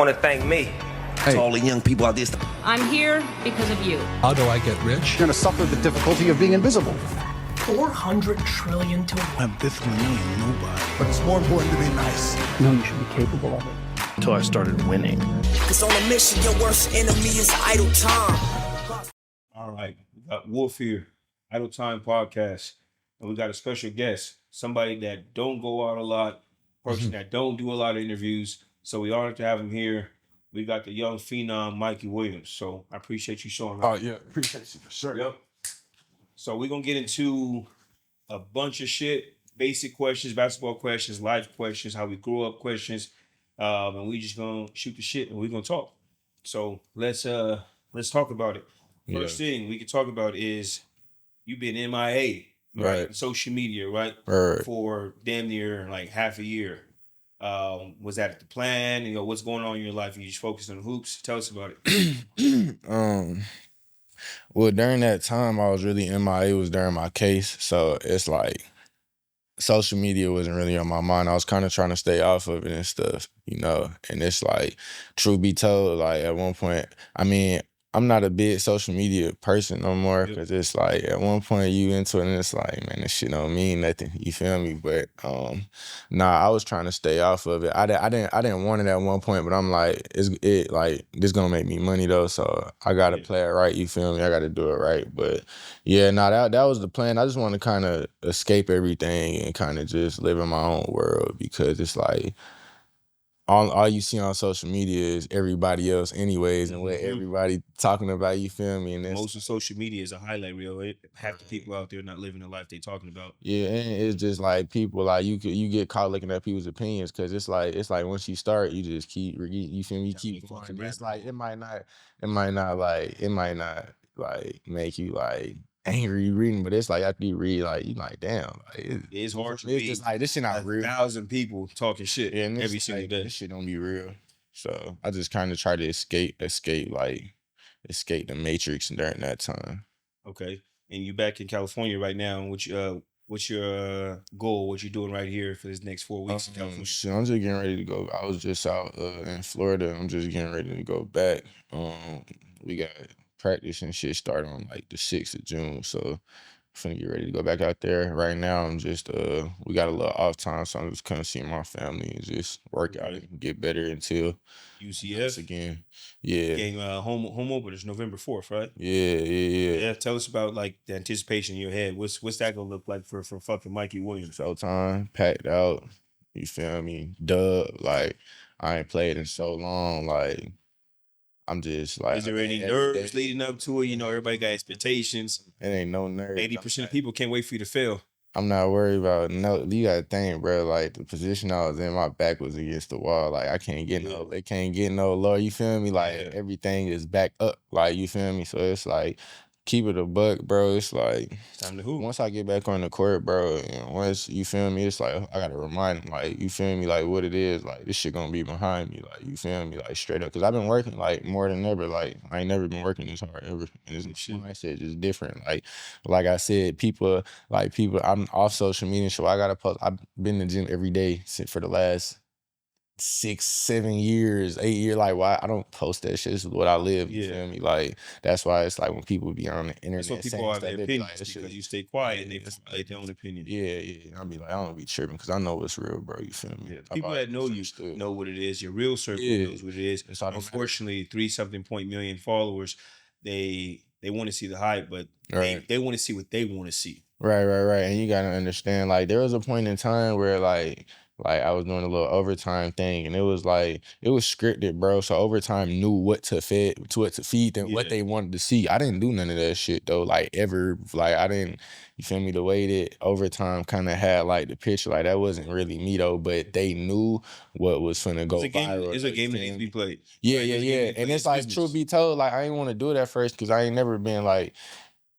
want to thank me. To all the young people out there. I'm here because of you. How do I get rich? You're going to suffer the difficulty of being invisible. 400 trillion to I'm this million nobody. But it's more important to be nice. No, you should be capable of it. Until I started winning. Cause on a mission, your worst enemy is idle time. All right, we got Wolf here, Idle Time Podcast, and we got a special guest, somebody that don't go out a lot, person that don't do a lot of interviews. So we honored to have him here. We got the young phenom Mikey Williams. So I appreciate you showing up. Oh yeah, appreciate you for sure. Yep. So we're gonna get into a bunch of shit, basic questions, basketball questions, life questions, how we grew up questions, and we just gonna shoot the shit and we're gonna talk. So let's talk about it. First thing we can talk about is you've been MIA, right? Social media, right? For damn near like half a year. Was that the plan? You know, what's going on in your life? You just focused on hoops. Tell us about it. Well, during that time, I was really MIA. It was during my case, so it's like social media wasn't really on my mind. I was kind of trying to stay off of it and stuff, you know. And it's like, truth be told, like at one point, I mean, I'm not a big social media person no more because it's like at one point you into it and it's like, man, this shit don't mean nothing. You feel me? But I was trying to stay off of it. I didn't want it at one point, but I'm like, this gonna make me money though, so I gotta play it right. You feel me? I gotta do it right. But yeah, that was the plan. I just want to kind of escape everything and kind of just live in my own world because it's like, all you see on social media is everybody else anyways and what everybody talking about, you feel me? And most of social media is a highlight reel. Half the people out there not living the life they talking about. Yeah, and it's just like people like you get caught looking at people's opinions because it's like once you start, you just keep you feel me? You keep fucking. It's like it might not like make you like angry reading, but it's like after you read, like you like, damn, like it's hard to it's just like this shit not real. 1,000 people talking shit every single day. This shit don't be real. So I just kind of try to escape the matrix during that time. Okay, and you back in California right now. What's your goal? What you doing right here for this next 4 weeks in California? Shit, I'm just getting ready to go. I was just out in Florida. I'm just getting ready to go back. We got practice and shit start on like the 6th of June, so I'm finna get ready to go back out there. Right now I'm just we got a little off time, so I'm just kind of seeing my family and just work out and get better until UCF again. Yeah, game home openers November 4th, right? Yeah. Tell us about like the anticipation in your head. What's that gonna look like for fucking Mikey Williams? Showtime, packed out, you feel me? Dub, like I ain't played in so long, like I'm just like, is there any nerves leading up to it? You know, everybody got expectations. It ain't no nerves. 80% of people can't wait for you to fail. I'm not worried about you gotta think, bro. Like the position I was in, my back was against the wall. Like I can't get it can't get no lower. You feel me? Like everything is back up. Like you feel me? So it's like keep it a buck, bro. It's like time to hoop. Once I get back on the court, bro, and once you feel me, it's like I gotta remind him, like you feel me, like what it is. Like this shit gonna be behind me, like you feel me, like straight up. Cause I've been working like more than ever. Like I ain't never been working this hard ever. And this mindset is different. Like I said, people. I'm off social media, so I gotta post. I've been in the gym every day for the last 6, 7 years, 8 years, like why I don't post that shit. This is what I live. You feel me? Like that's why it's like when people be on the internet, that's what people have their opinions because you stay quiet and they like their own opinion. Yeah. I'll be like, I don't be tripping because I know what's real, bro. You feel me? People that know you know what it is. Your real circle knows what it is. Unfortunately, 3-something million followers, they want to see the hype, but they want to see what they want to see. Right. And you gotta understand, like there was a point in time where like I was doing a little overtime thing, and it was scripted, bro. So overtime knew what to feed them, what they wanted to see. I didn't do none of that shit though, like ever. Like I didn't, you feel me? The way that overtime kind of had like the picture, like that wasn't really me though, but they knew what was finna go viral. It's a game that needs to be played. Yeah. And it's like, truth be told, like I didn't want to do it at first because I ain't never been like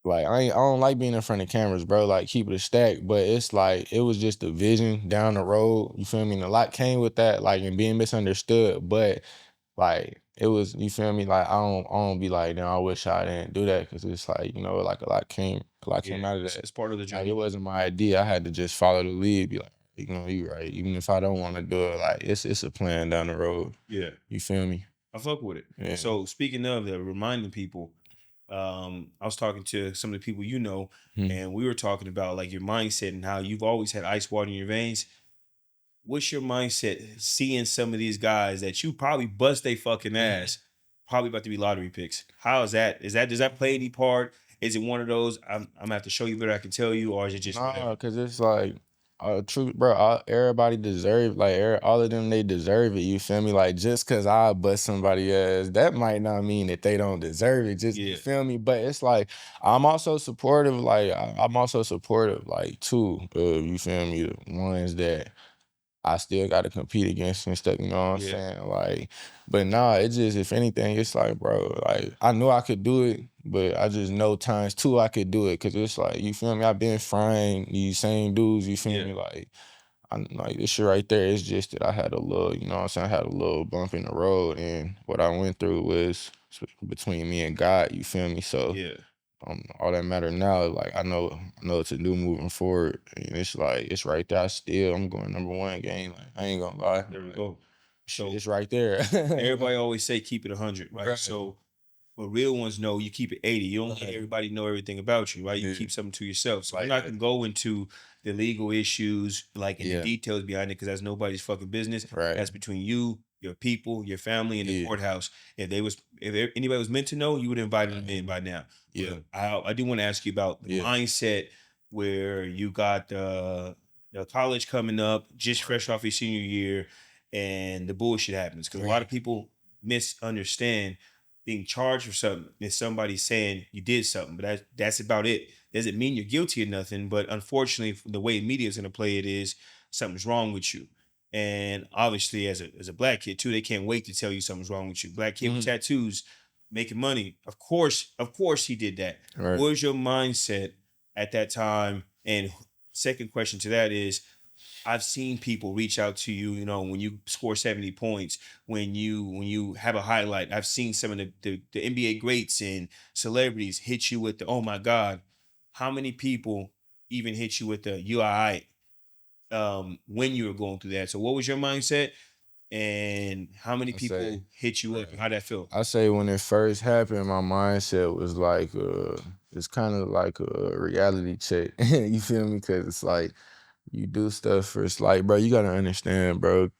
I don't like being in front of cameras, bro. Like keep it a stack, but it's like it was just a vision down the road. You feel me? And a lot came with that, like and being misunderstood. But like it was, you feel me? Like I don't be like, I wish I didn't do that because it's like like a lot came out of that. It's part of the journey. Like, it wasn't my idea. I had to just follow the lead. Be like, You know, you right. Even if I don't want to do it, like it's a plan down the road. Yeah, You feel me? I fuck with it. Yeah. So speaking of that, reminding people, I was talking to some of the people you know, and we were talking about like your mindset and how you've always had ice water in your veins. What's your mindset seeing some of these guys that you probably bust they fucking ass, probably about to be lottery picks? How is that? Does that play any part? Is it one of those I'm gonna have to show you better I can tell you, or is it just Nah, whatever? cause it's like, true, bro. Everybody deserve like all of them. They deserve it. You feel me? Like just cause I bust somebody ass, that might not mean that they don't deserve it. Just you Yeah. feel me? But it's like I'm also supportive. Like I'm also supportive. Like too. You feel me? The ones that I still got to compete against and stuff, you know what I'm Yeah. saying? Like, but nah, it just, if anything, it's like, bro, like, I knew I could do it, but I just know times two I could do it. Cause it's like, you feel me? I've been frying these same dudes, you feel Yeah. me? Like, I'm like, this shit right there, it's just that I had a little, you know what I'm saying? I had a little bump in the road, and what I went through was between me and God, you feel me? So, Yeah. all that matter now, like I know what to do moving forward. And it's like it's right there. I'm going #1 game. Like I ain't gonna lie. There we Like, go. shit, So it's right there. everybody always say keep it 100, right? Right. So but real ones know you keep it 80. You don't let Right. everybody know everything about you, right? You Yeah. keep something to yourself. So I'm Like not that. gonna go into the legal issues, like in the Yeah. details behind it, because that's nobody's fucking business. Right. That's between you, your people, your family, and the Yeah. courthouse. If anybody was meant to know, you would have invited them in by now. Yeah. But I do want to ask you about the Yeah. mindset where you got the college coming up, just fresh off your senior year, and the bullshit happens. Because a lot of people misunderstand being charged for something is somebody saying you did something, but that's about it. Doesn't mean you're guilty of nothing, but unfortunately, the way media is going to play it is something's wrong with you. And obviously, as a black kid too, they can't wait to tell you something's wrong with you. Black kid with tattoos, making money. Of course, he did that. Right. What was your mindset at that time? And second question to that is, I've seen people reach out to you, you know, when you score 70 points, when you have a highlight. I've seen some of the NBA greats and celebrities hit you with the, oh my God. How many people even hit you with the you all right when you were going through that? So what was your mindset? And how many people hit you up? How'd that feel? I say when it first happened, my mindset was like, it's kind of like a reality check. You feel me? Cause it's like, you do stuff for it's like, bro, you gotta understand, bro.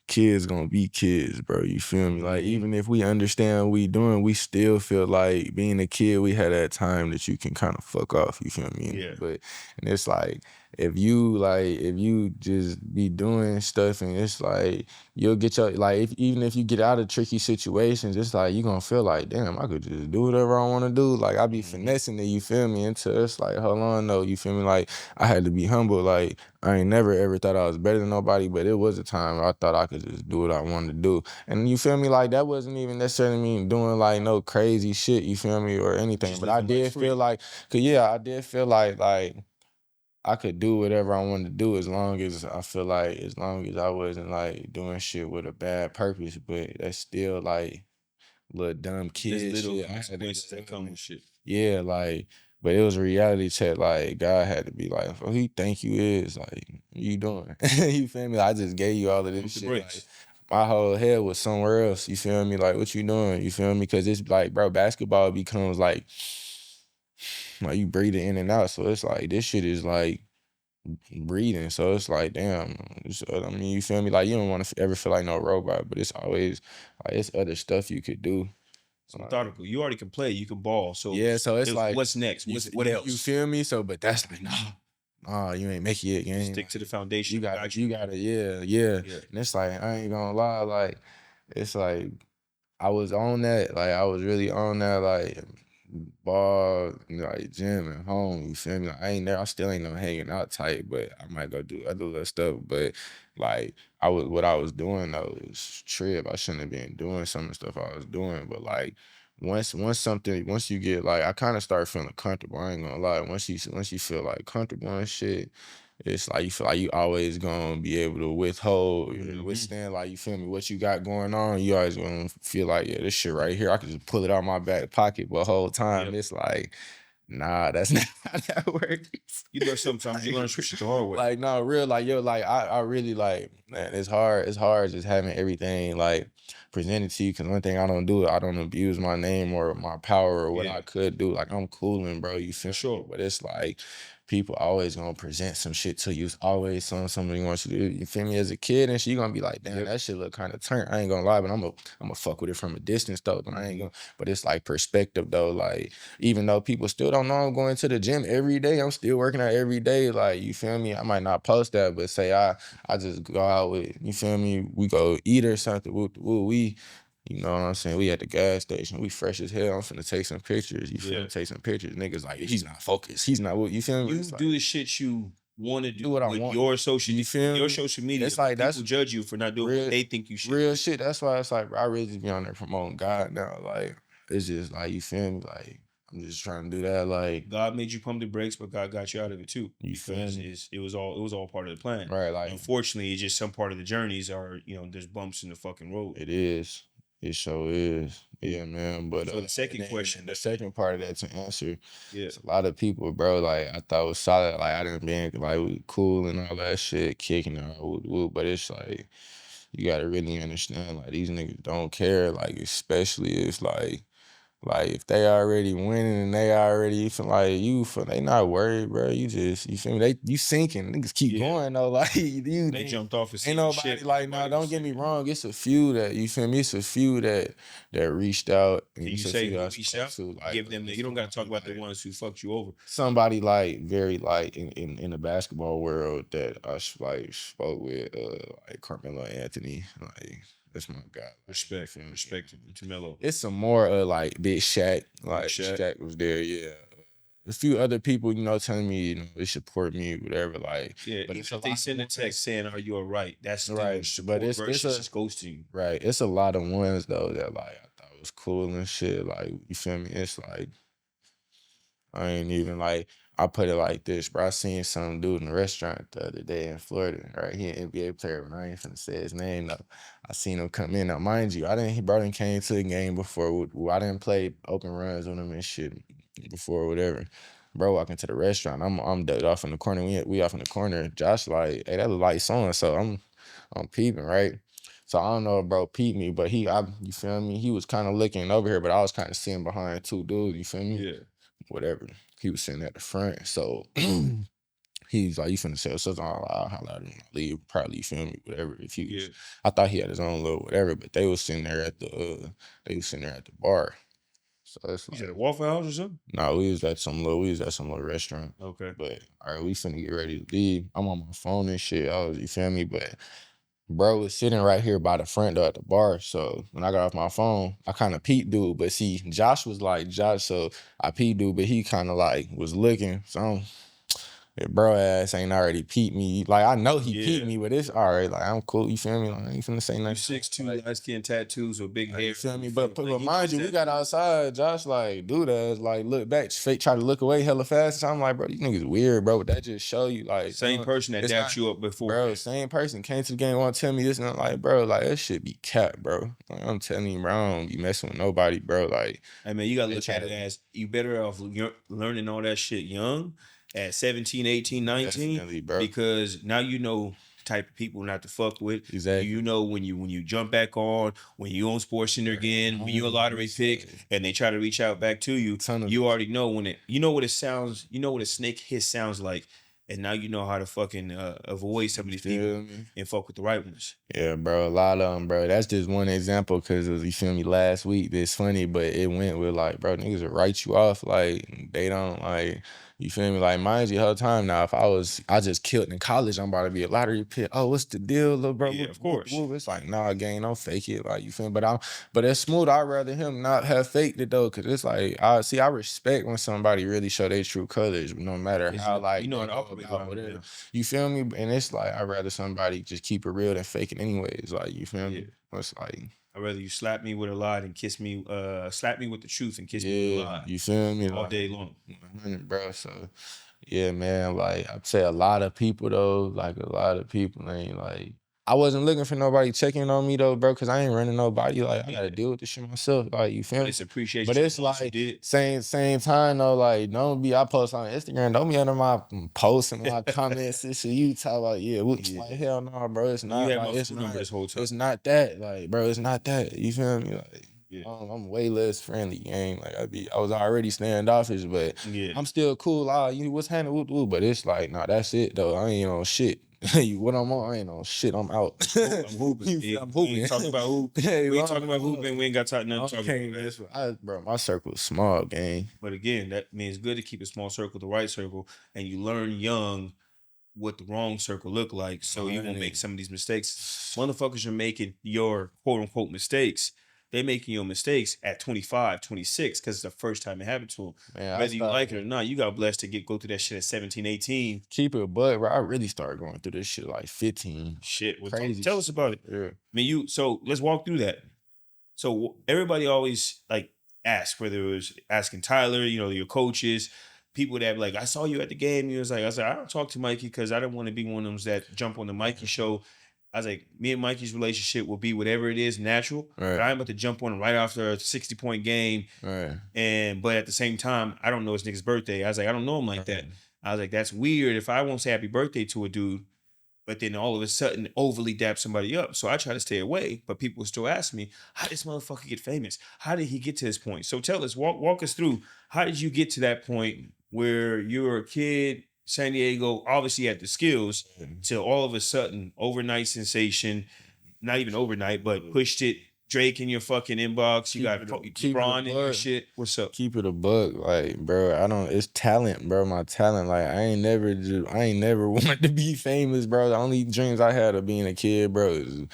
Kids gonna be kids, bro. You feel me? Like, even if we understand what we doing, we still feel like being a kid, we had that time that you can kind of fuck off, you feel me? Yeah. But, and it's like, if you just be doing stuff and it's like, you'll get your, like, even if you get out of tricky situations, it's like, you gonna feel like, damn, I could just do whatever I wanna do. Like, I be finessing it, you feel me? Until it's like, hold on, no, you feel me? Like, I had to be humble. Like, I ain't never ever thought I was better than nobody, but it was a time I thought I could just do what I wanted to do. And you feel me? Like, that wasn't even necessarily mean doing like no crazy shit, you feel me, or anything. Just But I living life did free. feel like, cause yeah, I did feel like I could do whatever I wanted to do as long as I wasn't like doing shit with a bad purpose. But that's still like little dumb There's kid little shit. I had to consequences go that come and- with shit. Yeah, like, but it was a reality check. Like, God had to be like, who you think you is? Like, what you doing? You feel me? I just gave you all of this Pump the shit. brakes. Like, my whole head was somewhere else. You feel me? Like, what you doing? You feel me? Because it's like, bro, basketball becomes like you breathing in and out. So it's like, this shit is like breathing. So it's like, damn. I mean, you feel me? Like, you don't want to ever feel like no robot, but it's always like, it's other stuff you could do. It's methodical. You already can play. You can ball. So Yeah, so it's like, what's next? What else? You feel me? So, but that's like, nah, you ain't make it, gang. Stick to the foundation. You gotta, yeah. And it's like, I ain't gonna lie, like, it's like, I was on that, like, I was really on that, like, ball, like, gym and home, you feel me? Like, I still ain't no hanging out tight, but I might go do other little stuff, but, like, what I was doing, though, was trip. I shouldn't have been doing some of the stuff I was doing, but, like, once you get, like, I kind of start feeling comfortable, I ain't gonna lie, once you feel, like, comfortable and shit, it's like you feel like you always gonna be able to withstand, like, you feel me, what you got going on. You always gonna feel like, yeah, this shit right here, I can just pull it out my back pocket. But the whole time, it's like, Nah, that's not how that works. You know, sometimes you learn some shit the hard way. Like, no, real, like, yo, like, I really, like, man, it's hard just having everything, like, presented to you, because one thing I don't do, I don't abuse my name or my power or what I could do. Like, I'm cooling, bro, you feel me? But it's like, people always gonna present some shit to you. It's always somebody wants you to do, you feel me, as a kid and shit, you gonna be like, damn, that shit look kind of turnt. I ain't gonna lie, but I'm gonna fuck with it from a distance, though. But I ain't gonna, but it's like perspective, though, like, even though people still don't know I'm going to the gym every day, I'm still working out every day. Like, you feel me? I might not post that, but say I just go out with, you feel me? We go eat or something. We, you know what I'm saying? We at the gas station. We fresh as hell. I'm finna take some pictures. You feel me? Take some pictures. Niggas like, he's not focused. He's not, you feel me? You It's do the shit you want to do what I with want. your social, You feel me? your social media. It's like, people judge you for not doing what they think you should. Real shit. That's why it's like, bro, I really just be on there promoting God now. Like, it's just like, you feel me? Like, I'm just trying to do that. Like, God made you pump the brakes, but God got you out of it too. You feel me? It was all part of the plan. Right. Like, unfortunately, it's just some part of the journeys are, you know, there's bumps in the fucking road. it is. It sure is. Yeah, man. But so the second question, the second part of that to answer, yeah, it's a lot of people, bro. Like, I thought it was solid. Like, I didn't be like, we cool and all that shit, kicking it, but it's like, you gotta really understand, like, these niggas don't care. Like, especially it's like if they already winning and they already feel like they not worried, bro. You just, you feel me? You sinking. Niggas keep going though. Like, they jumped off and ain't nobody shit. like, nah, don't get me wrong. It's a few that, you feel me? It's a few that reached out. Can you say who reached out? To, like, give them you don't gotta talk about the ones who fucked you over. Somebody like very like in the basketball world that I like spoke with, like Carmelo Anthony, like, that's my guy. Respect to Melo. It's some more like Big Shaq. Like, Shaq was there, yeah. A few other people, you know, telling me, you know, they support me, whatever. Like, yeah, but if they send a text saying, "Are you alright?" That's right. But it's just ghosting. Right. It's a lot of ones though that, like, I thought was cool and shit. Like, you feel me? It's like, I ain't even like, I put it like this, bro. I seen some dude in a restaurant the other day in Florida, right? He an NBA player, but I ain't finna say his name though. I seen him come in. Now, mind you, he came to the game before. I didn't play open runs on him and shit before or whatever. Bro, walking to the restaurant, I'm ducked off in the corner. We off in the corner. Josh like, hey, that look like so-and-so. I'm peeping, right? So I don't know if bro peeped me, but you feel me? He was kind of looking over here, but I was kind of sitting behind two dudes, you feel me? Yeah. Whatever. He was sitting at the front. So he's like, you finna sell something, I'll holler at him, leave, probably, you feel me? Whatever. If he was, I thought he had his own little whatever, but they was sitting there at the bar. So it's like, you at a Waffle House or something? No, we was at some little restaurant. Okay. But all right, we finna get ready to leave. I'm on my phone and shit. You feel me? But bro was sitting right here by the front door at the bar. So when I got off my phone, I kind of peeped dude. But see, Josh, so I peeped dude, but he kind of like was looking. So if bro ass ain't already peeped me. Like, I know he peeped me, but it's all right. Like, I'm cool. You feel me? Like, I ain't finna say nothing. 6'2", light skin tattoos with big hair. You feel me? But mind you, we got outside. Josh like, dude, like, look back, fake, try to look away hella fast. So I'm like, bro, these niggas weird, bro. But that just show you, like, same person that dapped you up before, bro. Same person came to the game, want to tell me this, and I'm like, bro, like, that shit be capped, bro. Like, I'm telling you, bro, I don't be messing with nobody, bro. Like, I mean, you gotta look at it as you better off learning all that shit young. At 17, 18, 19, because now you know the type of people not to fuck with. Exactly. You know when you jump back on, when you on SportsCenter again, when you're a lottery pick, and they try to reach out back to you, you already know you know what it sounds, you know what a snake hiss sounds like, and now you know how to fucking avoid some of these people and fuck with the right ones. Yeah, bro, a lot of them, bro. That's just one example because it was, you feel me, last week. It's funny, but it went with like, bro, niggas will write you off like they don't like. You feel me? Like, mind you, the whole time now, if I just killed in college, I'm about to be a lottery pick. Oh, what's the deal, little bro? Yeah, of course. It's like, nah, gang, don't fake it. Like, you feel me? But it's smooth. I'd rather him not have faked it, though, because it's like, I respect when somebody really show their true colors, no matter how, like, you know, whatever. You feel me? And it's like, I'd rather somebody just keep it real than fake it anyways. Like, you feel me? It's like, I'd rather you slap me with a lie than kiss me, slap me with the truth and kiss me with a lie. You feel me? All like, day long. 100, bro. So, yeah, man, like, I'd say a lot of people, though, like, a lot of people ain't, like, I wasn't looking for nobody checking on me though, bro, because I ain't running nobody. Like I gotta deal with this shit myself. Like you feel But me? it's appreciation. But it's for what you like did. same time though. Like I post on Instagram. Don't be under my posts and my comments. This shit you talk about. Yeah, like hell no, bro. It's not You had like my it's phone not. number this whole time. It's not that. Like bro, it's not that. You feel me? Like. Yeah. I'm way less friendly, gang. Like I was already standoffish, but Yeah. I'm still cool. You what's happening? Whoop, whoop. But it's like, nah, that's it though. I ain't on shit. What I'm on, I ain't on shit. I'm out. I'm hooping. I'm We hooping. ain't talking about hoop. Yeah, We ain't talking about hooping. We ain't got nothing to talk about. Bro, my circle's small, gang. But again, that means good to keep a small circle, the right circle, and you learn young what the wrong circle look like, so you won't make some of these mistakes. Motherfuckers are making your quote unquote mistakes. They making your mistakes at 25, 26, because it's the first time it happened to them. Man, Whether you like it or not, you got blessed to go through that shit at 17, 18. Keep it, but bro, I really started going through this shit at like 15. Shit, well, Crazy tell us about it. Yeah. I mean, so let's walk through that. So everybody always like ask, whether it was asking Tyler, your coaches, people that like, I saw you at the game. I said, I don't talk to Mikey because I don't want to be one of them that jump on the Mikey show. I was like, me and Mikey's relationship will be whatever it is, natural. Right. But I'm about to jump on right after a 60-point game. Right. But at the same time, I don't know his nigga's birthday. I was like, I don't know him like that. I was like, that's weird if I won't say happy birthday to a dude, but then all of a sudden overly dap somebody up. So I try to stay away, but people still ask me, how did this motherfucker get famous? How did he get to this point? So tell us, walk us through, how did you get to that point where you're a kid, San Diego, obviously had the skills, till all of a sudden, overnight sensation, not even overnight, but pushed it, Drake in your fucking inbox, you got LeBron in your shit. What's up? Keep it a buck, like, bro. It's talent, bro. My talent, like, I ain't never wanted to be famous, bro. The only dreams I had of being a kid, bro, is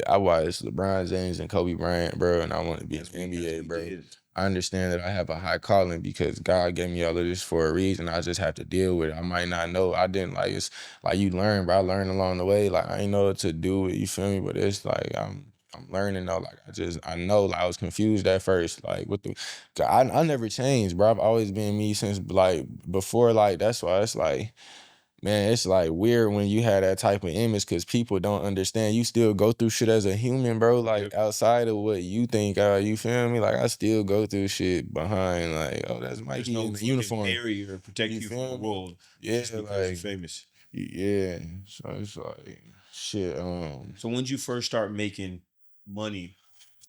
I watched LeBron James and Kobe Bryant, bro, and I want to be in the NBA, bro. I understand that I have a high calling because God gave me all of this for a reason. I just have to deal with it. I might not know. I didn't like it's like you learn, bro. I learned along the way. Like I ain't know what to do with, you feel me? But it's like I'm learning though. Like I know like I was confused at first. Like I never changed, bro. I've always been me since like before. Like that's why it's like, man, it's like weird when you have that type of image because people don't understand. You still go through shit as a human, bro. Like outside of what you think, you feel me? Like I still go through shit behind, like, oh, that's Mikey in the uniform. Barrier to protect you from the world. Yeah, like you're famous. Yeah, so it's like shit. So when did you first start making money?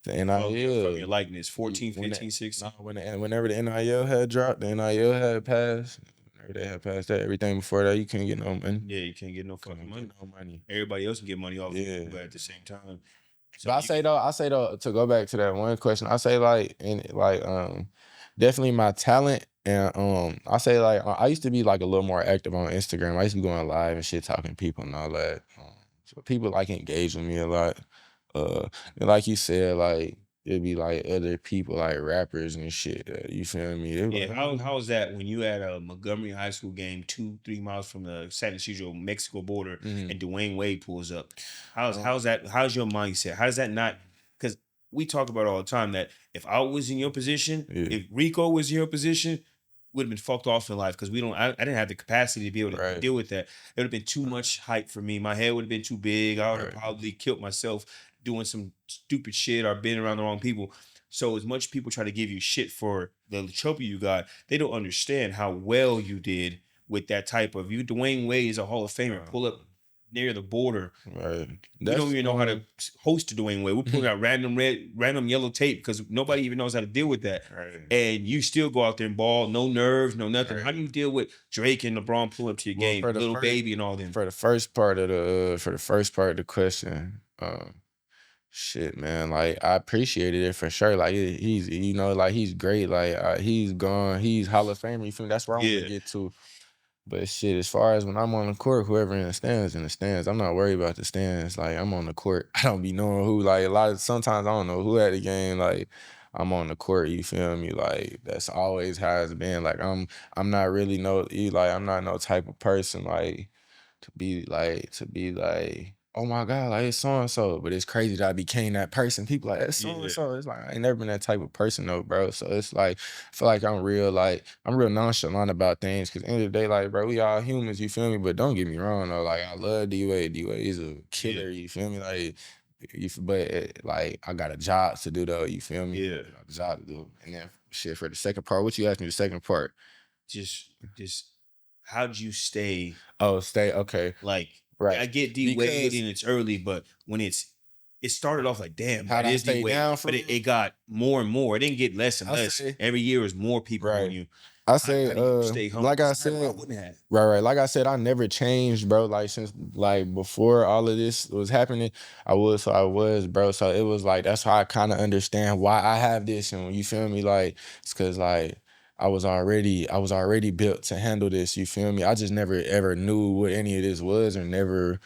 The From NIL, your likeness, 14, 15, 16. Whenever the NIL had dropped, the NIL had passed. They had passed that. Everything before that, you couldn't get no money. Yeah, you can't get no fucking money. No money. Everybody else can get money off it, but at the same time. So But I say though, to go back to that one question, I say definitely my talent and I say like I used to be like a little more active on Instagram. I used to be going live and shit, talking to people and all that. So people like engage with me a lot. And like you said, like it'd be like other people like rappers and shit. You feel me? Yeah, how was that when you had a Montgomery High School game 2-3 miles from the San Isidro Mexico border and Dwayne Wade pulls up? How's that? How's your mindset? How does that not? Because we talk about all the time that if I was in your position, if Rico was in your position, would have been fucked off in life because I didn't have the capacity to be able to deal with that. It would have been too much hype for me. My head would have been too big. I would have probably killed myself doing some stupid shit or being around the wrong people. So as much people try to give you shit for the trophy you got, they don't understand how well you did with that type of you. Dwayne Wade is a Hall of Famer. Pull up near the border. Right. We don't even know how to host a Dwayne Wade. We're pulling out random yellow tape because nobody even knows how to deal with that. Right. And you still go out there and ball, no nerves, no nothing. Right. How do you deal with Drake and LeBron pull up to your game, Little Baby and all them? For the first part of the question, shit, man, like I appreciated it for sure. Like he's, like he's great. Like he's Hall of Famer. You feel me? That's where I want to get to. But shit, as far as when I'm on the court, whoever in the stands, I'm not worried about the stands. Like I'm on the court, I don't be knowing who. Like sometimes I don't know who at the game. Like I'm on the court, you feel me? Like that's always how it's been. Like I'm not really I'm not no type of person like to be like, oh my God, like it's so and so. But it's crazy that I became that person. People like that's so and so. It's like I ain't never been that type of person though, bro. So it's like I feel like I'm real nonchalant about things. Cause at the end of the day, like, bro, we all humans, you feel me? But don't get me wrong though. Like I love D-Wade. D-Wade is a killer, you feel me? Like like I got a job to do though, you feel me? Yeah. I got a job to do. And then shit for the second part, what you asked me the second part? Just how'd you stay Oh, stay okay. like Right. I get D Wade Because- and it's early, but when it started off like damn, How'd it I is stay D Wade, down for but it got more and more. It didn't get less and I less. say- Every year is more people on Right. you. I say, how do you stay humble? like I 'Cause said, I wouldn't have. right. Like I said, I never changed, bro. Like since like before all of this was happening, I was, bro. So it was like that's how I kind of understand why I have this, and you feel me, like it's because like I was already built to handle this. You feel me? I just never ever knew what any of this was, or never.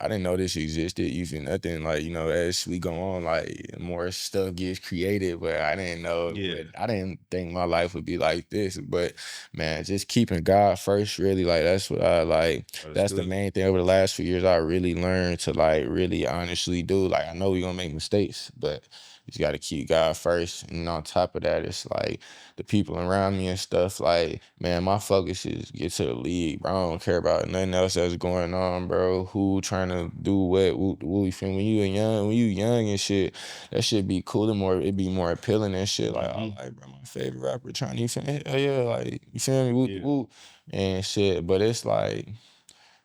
I didn't know this existed. You feel nothing like as we go on, like more stuff gets created, but I didn't know. Yeah. I didn't think my life would be like this. But man, just keeping God first, really, like that's what I like. That's the good. main thing over the last few years. I really learned to like really honestly do. Like I know we're gonna make mistakes, but you just gotta keep God first. And on top of that, it's like the people around me and stuff. Like man, my focus is get to the league, bro. I don't care about nothing else that's going on, bro. Who trying to do what? You feel me? When you young and shit, that shit be cool and more. It be more appealing and shit. Like I like, bro, my favorite rapper trying to, you feel me? Hell yeah, like you feel me? Woo, woo, and shit. But it's like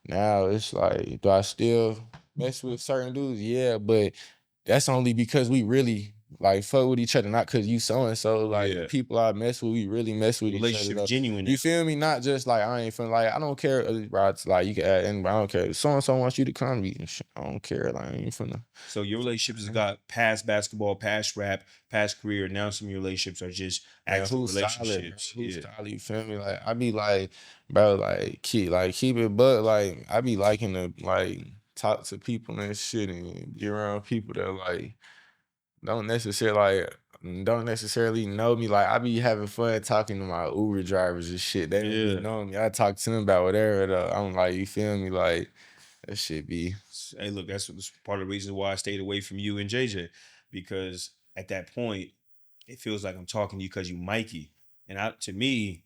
now it's like, do I still mess with certain dudes? Yeah, but that's only because we really like fuck with each other, not because you so and so. Like the people I mess with, we really mess with each other. Relationship Though. genuine. You feel me? Not just like I ain't feeling like I don't care. Bro, it's like you can add anybody. I don't care. So and so wants you to come. I don't care. Like I ain't finna. So your relationships has got past basketball, past rap, past career. Now some of your relationships are just actual relationships. Who's solid? You feel me? Like I be like, bro, like keep it, but like I be liking to like talk to people and shit and be around people that like don't necessarily know me. Like I be having fun talking to my Uber drivers and shit. They don't even know me. I talk to them about whatever though. I'm like, you feel me? Like that shit be. Hey, look, that's part of the reason why I stayed away from you and JJ, because at that point, it feels like I'm talking to you because you Mikey. And to me,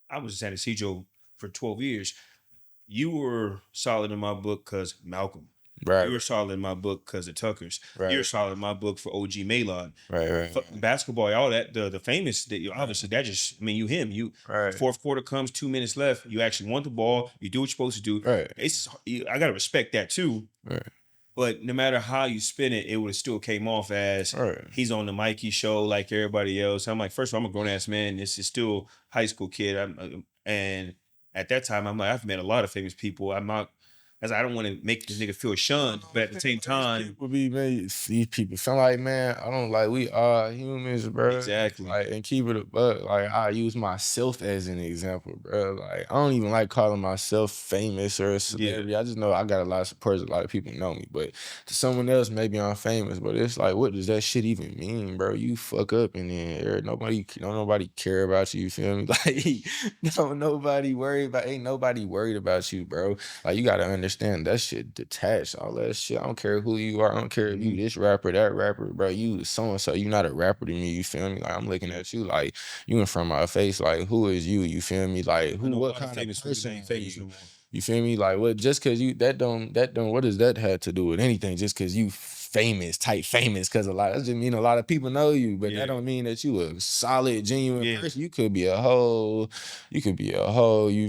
I was in San Ysidro for 12 years. You were solid in my book because Malcolm. Right. You were solid in my book because of Tuckers. Right. You were solid in my book for OG Malon. Right. Basketball, all that, the famous, obviously that just, I mean, you, Right. fourth quarter comes, 2 minutes left, you actually want the ball, you do what you're supposed to do. Right. I got to respect that too. Right. But no matter how you spin it, it would have still came off as he's on the Mikey show like everybody else. I'm like, first of all, I'm a grown ass man. This is still high school kid. And at that time, I'm like, I've met a lot of famous people. I'm not, as I don't want to make this nigga feel shunned, but at the same time, people be made. These people feel like, man, I don't like. We are humans, bro. Exactly. Like and keep it a buck. Like I use myself as an example, bro. Like I don't even like calling myself famous or a celebrity. Yeah. I just know I got a lot of supporters. A lot of people know me, but to someone else, maybe I'm famous. But it's like, what does that shit even mean, bro? You fuck up and then nobody care about you. You feel me? Like ain't nobody worried about you, bro. Like you gotta understand that shit detached, all that shit. I don't care who you are. I don't care if you this rapper, that rapper, bro. You so-and-so. You not a rapper to me, you feel me? Like I'm looking at you like you in front of my face. Like who is you? You feel me? Like what kind of person are you? You feel me? Like what? Just cause you that don't. What does that have to do with anything? Just cause you famous, cause that just mean a lot of people know you, but that don't mean that you a solid, genuine person. You could be a hoe. You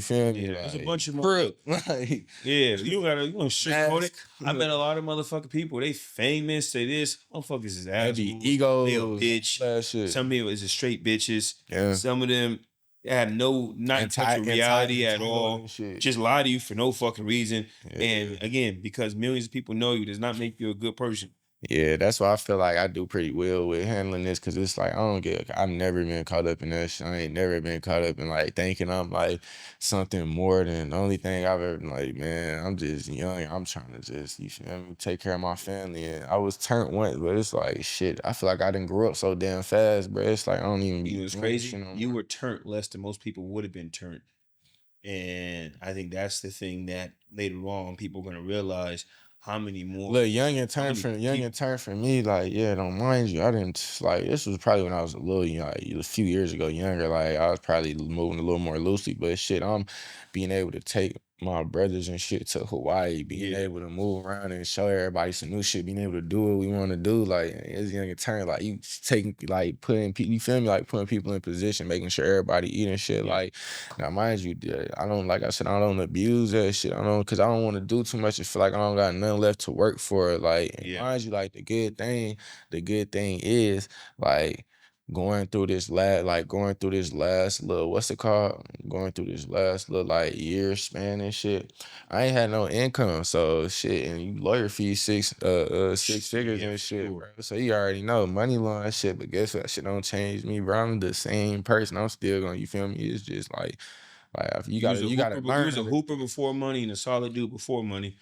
feel me? Like, there's a bunch of crook. Like you gonna sugarcoat it. I met a lot of motherfucking people. They famous. They this. Motherfuckers is ass. Be egos. They a bitch. Some people is a straight bitches. Yeah. Some of them have not in touch with reality at all. Just lie to you for no fucking reason. Yeah. And again, because millions of people know you does not make you a good person. Yeah, that's why I feel like I do pretty well with handling this, because it's like I've never been caught up in that shit. I ain't never been caught up in like thinking I'm like something more than the only thing I've ever been like, man, I'm just young. I'm trying to just, you feel me, take care of my family. And I was turned once, but it's like shit. I feel like I didn't grow up so damn fast, bro. It's like I don't even be. It was crazy. You were turned less than most people would have been turned. And I think that's the thing that later on people are gonna realize how many more? Look, young and turn for me, like, yeah, don't mind you. I didn't like this was probably when I was a little young, like a few years ago, younger. Like I was probably moving a little more loosely, but shit, I'm being able to take my brothers and shit to Hawaii, being able to move around and show everybody some new shit, being able to do what we want to do. Like as young and turn, like you taking like putting people, you feel me, like putting people in position, making sure everybody eating shit. Like now, mind you, I don't like I said, I don't abuse that shit. I don't because I don't want to do too much. I feel like I don't got nothing left to work for it. Like mind you, like the good thing is like going through this last little what's it called? Going through this last little like year span and shit. I ain't had no income, so shit, and you lawyer fees six figures and shit, bro. So you already know money law and shit. But guess what? That shit don't change me, bro. I'm the same person. I'm still gonna, you feel me? It's just like you gotta learn. You was a hooper before money and a solid dude before money.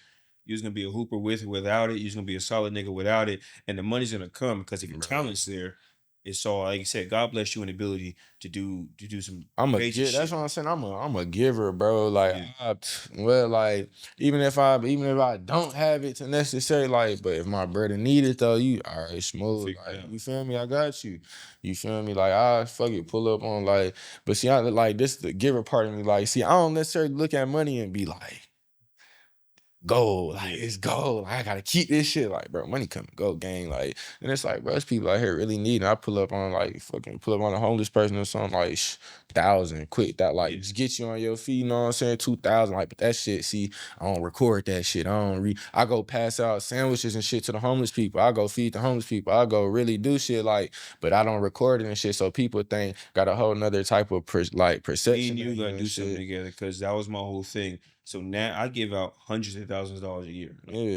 You was gonna be a hooper with or without it. You was gonna be a solid nigga without it, and the money's gonna come because if your talent's there, it's all like you said. God bless you an ability to do some. That's what I'm saying. I'm a giver, bro. Like, like even if I don't have it to necessarily like, but if my brother need it though, you all right, smooth. Like, you feel me? I got you. You feel me? Like, I fuck it, pull up on like. But see, I like this the giver part of me. Like, see, I don't necessarily look at money and be like, gold, like it's gold. Like, I gotta keep this shit. Like, bro, money come and go, gang. Like, and it's like, bro, there's people out here really needing. I pull up on a homeless person or something like 1,000, quick that like just get you on your feet. You know what I'm saying? 2,000, like, but that shit. See, I don't record that shit. I go pass out sandwiches and shit to the homeless people. I go feed the homeless people. I go really do shit like, but I don't record it and shit. So people think got a whole nother type of perception. Me and you gotta do something together because that was my whole thing. So now I give out hundreds of thousands of dollars a year,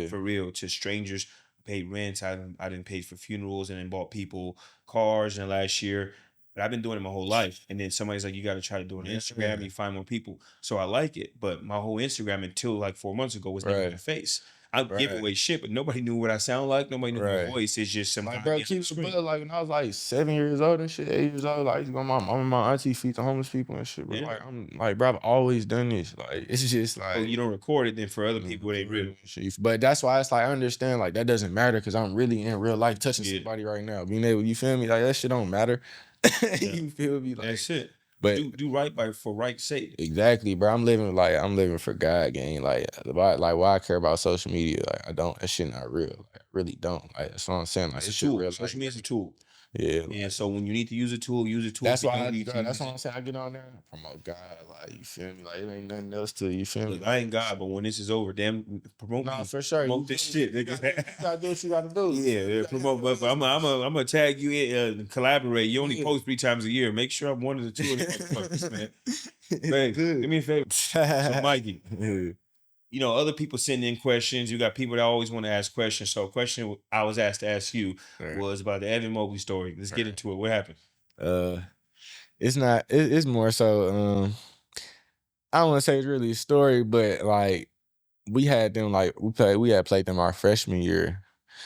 for real, to strangers. Paid rent. I didn't pay for funerals and then bought people cars in the last year. But I've been doing it my whole life. And then somebody's like, you got to try to do it on Instagram and you find more people. So I like it. But my whole Instagram until like 4 months ago was never my face. I give away shit, but nobody knew what I sound like. Nobody knew my voice. It's just some like, bro, keep it real. Like when I was like 7 years old and shit, 8 years old, like I used to go to my mom and my auntie feed the homeless people and shit. But like I'm like, bro, I've always done this. Like it's just like you don't record it, then for other people it ain't real. But that's why it's like I understand like that doesn't matter because I'm really in real life touching somebody right now. Being able, you feel me? Like that shit don't matter. You feel me? Like that's it. But do right for right's sake. Exactly, bro. I'm living for God, gang. Like why I care about social media. Like I don't. That shit not real. Like I really don't. Like that's what I'm saying. Like it's a tool. Social media is a tool. Yeah. And so when you need to use a tool, use a tool. That's why that's what I'm saying. I get on there, promote God. Like you feel me? Like it ain't nothing else to you. Feel me? I ain't God, but when this is over, damn, promote. Nah, for sure. Promote this shit. You gotta do what you gotta do. Yeah, promote. But I'm gonna tag you in and collaborate. You only post 3 times a year. Make sure I'm one of the 2 of the motherfuckers, man. Hey, do me a favor. So Mikey. You know, other people send in questions. You got people that always want to ask questions. So a question I was asked to ask you was about the Evan Mobley story. Let's get into it. What happened? It's more so I don't want to say it's really a story, but like we had them like we had played them our freshman year.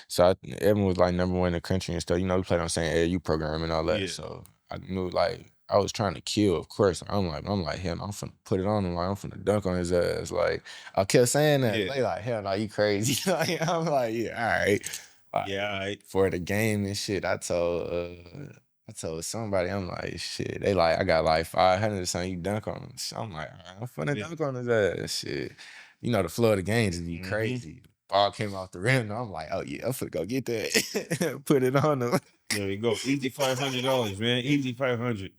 So Evan was like #1 in the country and stuff. You know, we played on St. AU program and all that. So I knew like I was trying to kill, of course. I'm like, hell no, I'm finna put it on him. Like, I'm finna dunk on his ass. Like, I kept saying that. They like, hell no, you crazy. Like, I'm like, yeah, all right. Like, all right. For the game and shit, I told somebody, I'm like, shit. They like, I got like 500 or something. You dunk on him. So I'm like, all right, I'm finna dunk on his ass. Shit. You know, the flow of the game just be crazy. Ball came off the rim. And I'm like, oh yeah, I'm finna go get that. Put it on him. There you go. Easy $500, man. Easy 500.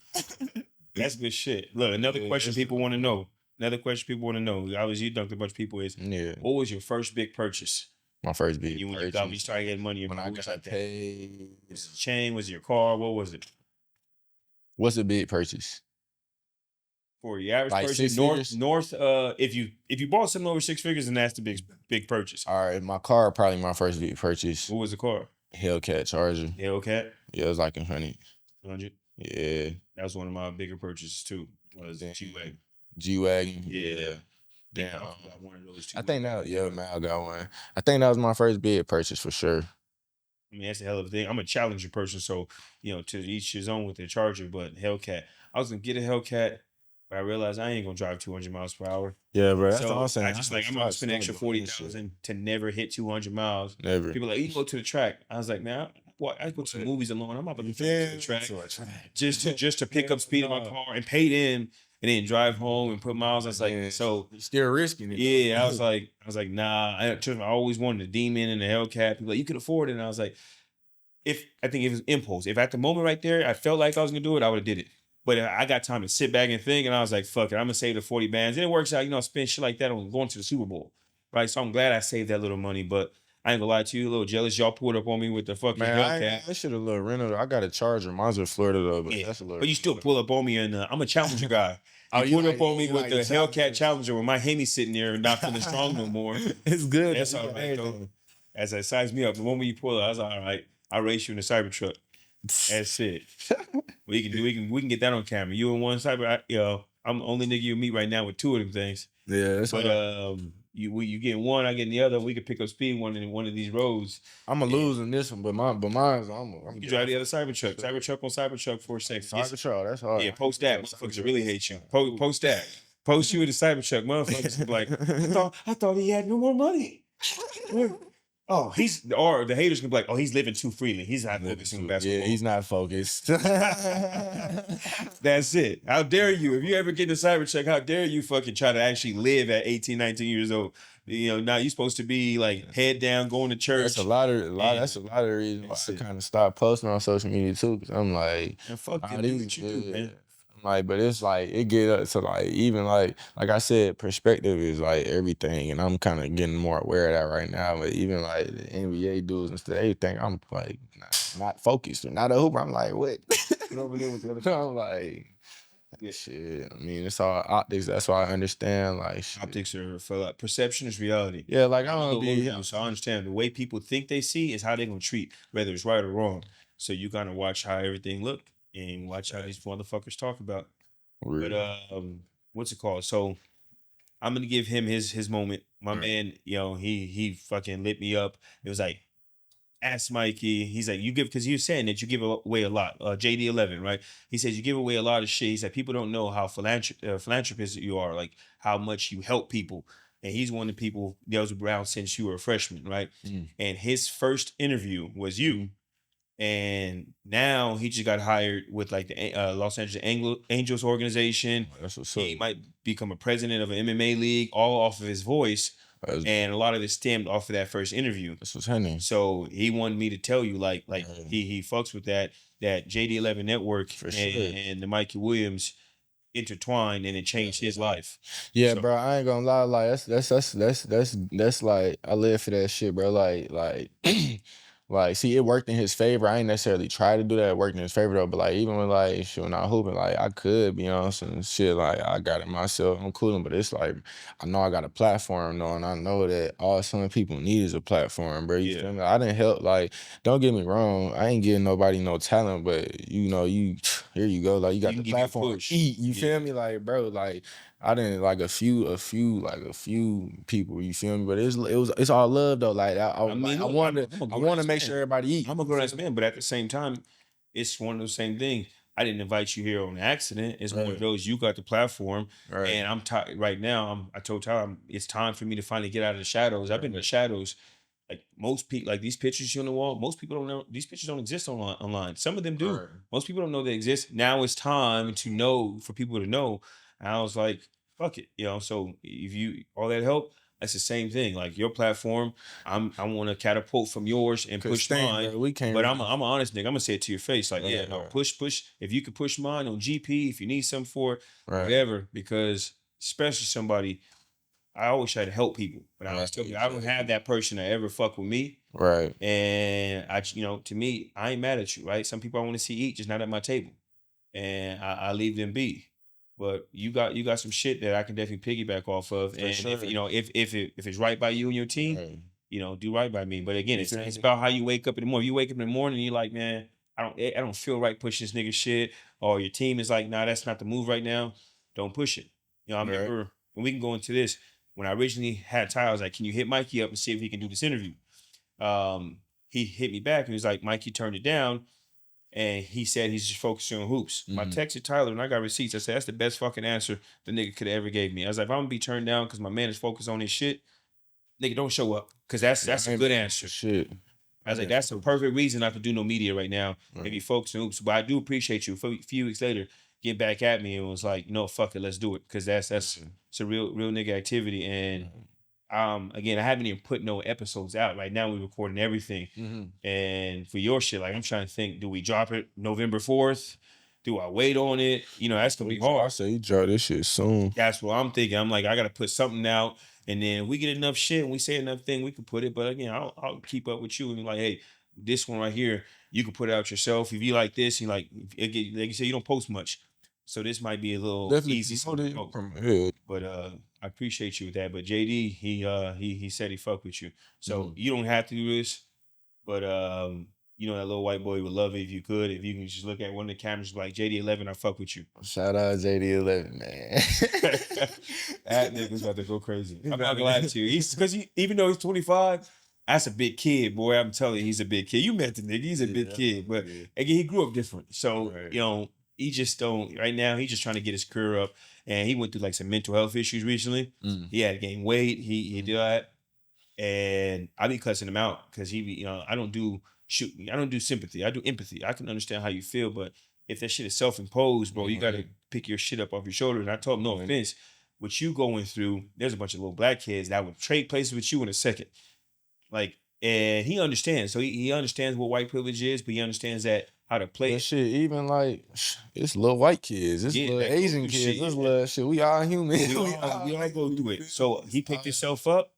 That's good shit. Look, another question people want to know. Obviously, you dunked a bunch of people is, what was your first big purchase? My first big purchase. When you started getting money. When I got paid. Was it a chain? Was it your car? What was it? What's a big purchase? For your average like person, north. If you bought something over 6 figures, then that's the big purchase. All right, my car probably my first big purchase. What was the car? Hellcat Charger. Hellcat? Yeah, it was like 100. 100? Yeah. That was one of my bigger purchases too. Was G-Wagon. G-Wagon? Yeah. Damn. I got one of those too. I think that, Mal got one. I think that was my first big purchase for sure. I mean, that's a hell of a thing. I'm a challenger person, so, you know, to each his own with their Charger, but Hellcat. I was going to get a Hellcat. but I realized I ain't gonna drive 200 miles per hour. Yeah, bro. That's So all I'm saying. I just like I'm gonna spend an extra 40,000 to never hit 200 miles. Never. People are like, you can go to the track. I was like, man, I go to the movies alone. I'm not going to the track just to pick up speed in my car and pay them and then drive home and put miles. I was like, so you're still risking it. Yeah, I was like, nah. I always wanted a Demon and a Hellcat. People like, you can afford it. And I was like, I think it was impulse. If at the moment right there I felt like I was gonna do it, I would have did it. But I got time to sit back and think, and I was like, fuck it, I'm gonna save the 40 bands. And it works out, I spend shit like that on going to the Super Bowl. Right. So I'm glad I saved that little money, but I ain't gonna lie to you, a little jealous. Y'all pulled up on me with the fucking Hellcat. I should have little rental. I got a Charger. Mine's in Florida though, but that's a little. But you still pull up on me, and I'm a Challenger guy. You pulled up on me with the Hellcat Challenger with my Hemi sitting there and not feeling strong no more. It's good. That's all right though. As I sized me up, the moment you pull up, I was like, all right, I'll race you in the Cybertruck. That's it. We can get that on camera. You in one I'm the only nigga you meet right now with two of them things. Yeah, that's but you get one, I get the other. We could pick up speed one of these roads. I'm gonna lose in this one, but mine's you drive the other Cybertruck. Cybertruck on Cybertruck for a second. Cybertruck, that's hard. Yeah, post that. Motherfuckers will really hate you. Post that. Post you in the Cybertruck. Motherfuckers be like, I thought he had no more money. Oh, the haters can be like, oh, he's living too freely. He's not focusing on basketball. Yeah, he's not focused. That's it. How dare you? If you ever get the Cybertruck, how dare you fucking try to actually live at 18, 19 years old? Now you're supposed to be like head down, going to church. That's a lot of reasons why I kind of stopped posting on social media too, because I'm like, fuck what you do, man. Like, but it's like it get up to like even like I said, perspective is like everything, and I'm kind of getting more aware of that right now. But even like the NBA dudes and stuff, they think I'm like not focused or not a hooper. I'm like, what? I'm like, shit. I mean, it's all optics. That's why I understand. Like, shit. Optics are for like perception is reality. Yeah, like I don't be. So I understand the way people think they see is how they're gonna treat, whether it's right or wrong. So you gotta watch how everything look. And watch how these motherfuckers talk about. Really? But what's it called? So I'm gonna give him his moment. My man, he fucking lit me up. It was like, ask Mikey. He's like, because he was saying that you give away a lot. JD11, right? He says you give away a lot of shit. He said people don't know how philanthropist you are, like how much you help people. And he's one of the people that was around since you were a freshman, right? And his first interview was you. And now he just got hired with like the Los Angeles Angels organization. That's what's up. He might become a president of an MMA league, all off of his voice. And a lot of it stemmed off of that first interview. That's what's happening. So he wanted me to tell you, he fucks with that JD11 network and the Mikey Williams intertwined, and it changed his life. Yeah, so, bro, I ain't gonna lie. Like that's like I live for that shit, bro. Like. Like, see, it worked in his favor. I ain't necessarily try to do that. It worked in his favor, though. But, like, even when, like, shit, when I hooping, like, I could be on some shit. Like, I got it myself. I'm coolin'. But it's like, I know I got a platform, though. And I know that all some people need is a platform, bro. You feel me? I didn't help. Like, don't get me wrong. I ain't giving nobody no talent. But, here you go. Like, you got the platform. Eat. You feel me? Like, bro, like, I didn't like a few people, you feel me? But it's all love though. Like I want to make sure everybody eat. I'm a grown ass man, but at the same time, it's one of those same things. I didn't invite you here on accident. It's one of those, you got the platform, and I'm tired right now. I told Tyler it's time for me to finally get out of the shadows. I've been in the shadows. Like most people, like these pictures you on the wall, most people don't know these pictures don't exist online. Some of them do. Right. Most people don't know they exist. Now it's time to know, for people to know. And I was like, fuck it, So if you all that help, that's the same thing. Like your platform, I want to catapult from yours and push mine. We can't. But I'm an honest nigga. I'm gonna say it to your face, like, push. If you could push mine on GP, if you need something for it, whatever. Because especially somebody, I always try to help people, but I don't have that person that ever fuck with me. Right. And to me, I ain't mad at you, right? Some people I want to see eat, just not at my table, and I leave them be. But you got some shit that I can definitely piggyback off of, and if it's right by you and your team, do right by me. But again, it's about how you wake up in the morning. If you wake up in the morning and you're like, man, I don't feel right pushing this nigga shit, or your team is like, nah, that's not the move right now. Don't push it. I remember, and we can go into this. When I originally had Ty, I was like, can you hit Mikey up and see if he can do this interview? He hit me back and he was like, Mikey turned it down. And he said he's just focusing on hoops. I texted Tyler and I got receipts. I said, that's the best fucking answer the nigga could have ever gave me. I was like, if I'm gonna be turned down because my man is focused on his shit, nigga, don't show up. Because that's a good answer. Shit. I was like, that's a perfect reason not to do no media right now. Maybe focus on hoops. But I do appreciate you. A few weeks later, get back at me and was like, no, fuck it, let's do it. Because that's it's a real nigga activity. And again, I haven't even put no episodes out. Right now, we're recording everything. And for your shit, like I'm trying to think, do we drop it November 4th? Do I wait on it? You know, that's gonna be hard. I say you drop this shit soon. That's what I'm thinking. I'm like, I gotta put something out, and then we get enough shit and we say enough thing, we can put it. But again, I'll keep up with you and be like, hey, this one right here, you can put it out yourself. If you like this, you like you say, you don't post much, so this might be a little Definitely easy. from here. But I appreciate you with that. But JD, he said he fuck with you, so you don't have to do this. But you know that little white boy would love it if you could. If you can just look at one of the cameras like JD11, I fuck with you. Shout out JD11, man. That nigga's about to go crazy. I'm not gonna lie to you. Because even though he's 25, that's a big kid, boy. I'm telling you, he's a big kid. You met the nigga. He's a big kid. But again, he grew up different. So, you know, he just don't, right now, he's just trying to get his career up. And he went through like some mental health issues recently. He had to gain weight. He did that. And I be cussing him out because you know, I don't do sympathy. I do empathy. I can understand how you feel, but if that shit is self-imposed, bro, you got to pick your shit up off your shoulders. And I told him, no offense, what you going through, there's a bunch of little black kids that would trade places with you in a second. Like, and he understands. So he understands what white privilege is, but he understands that how to play That it. shit, even like, it's little white kids, it's little that Asian goofy kids, shit, it's little shit. We all human. We all go through it. So he picked himself up.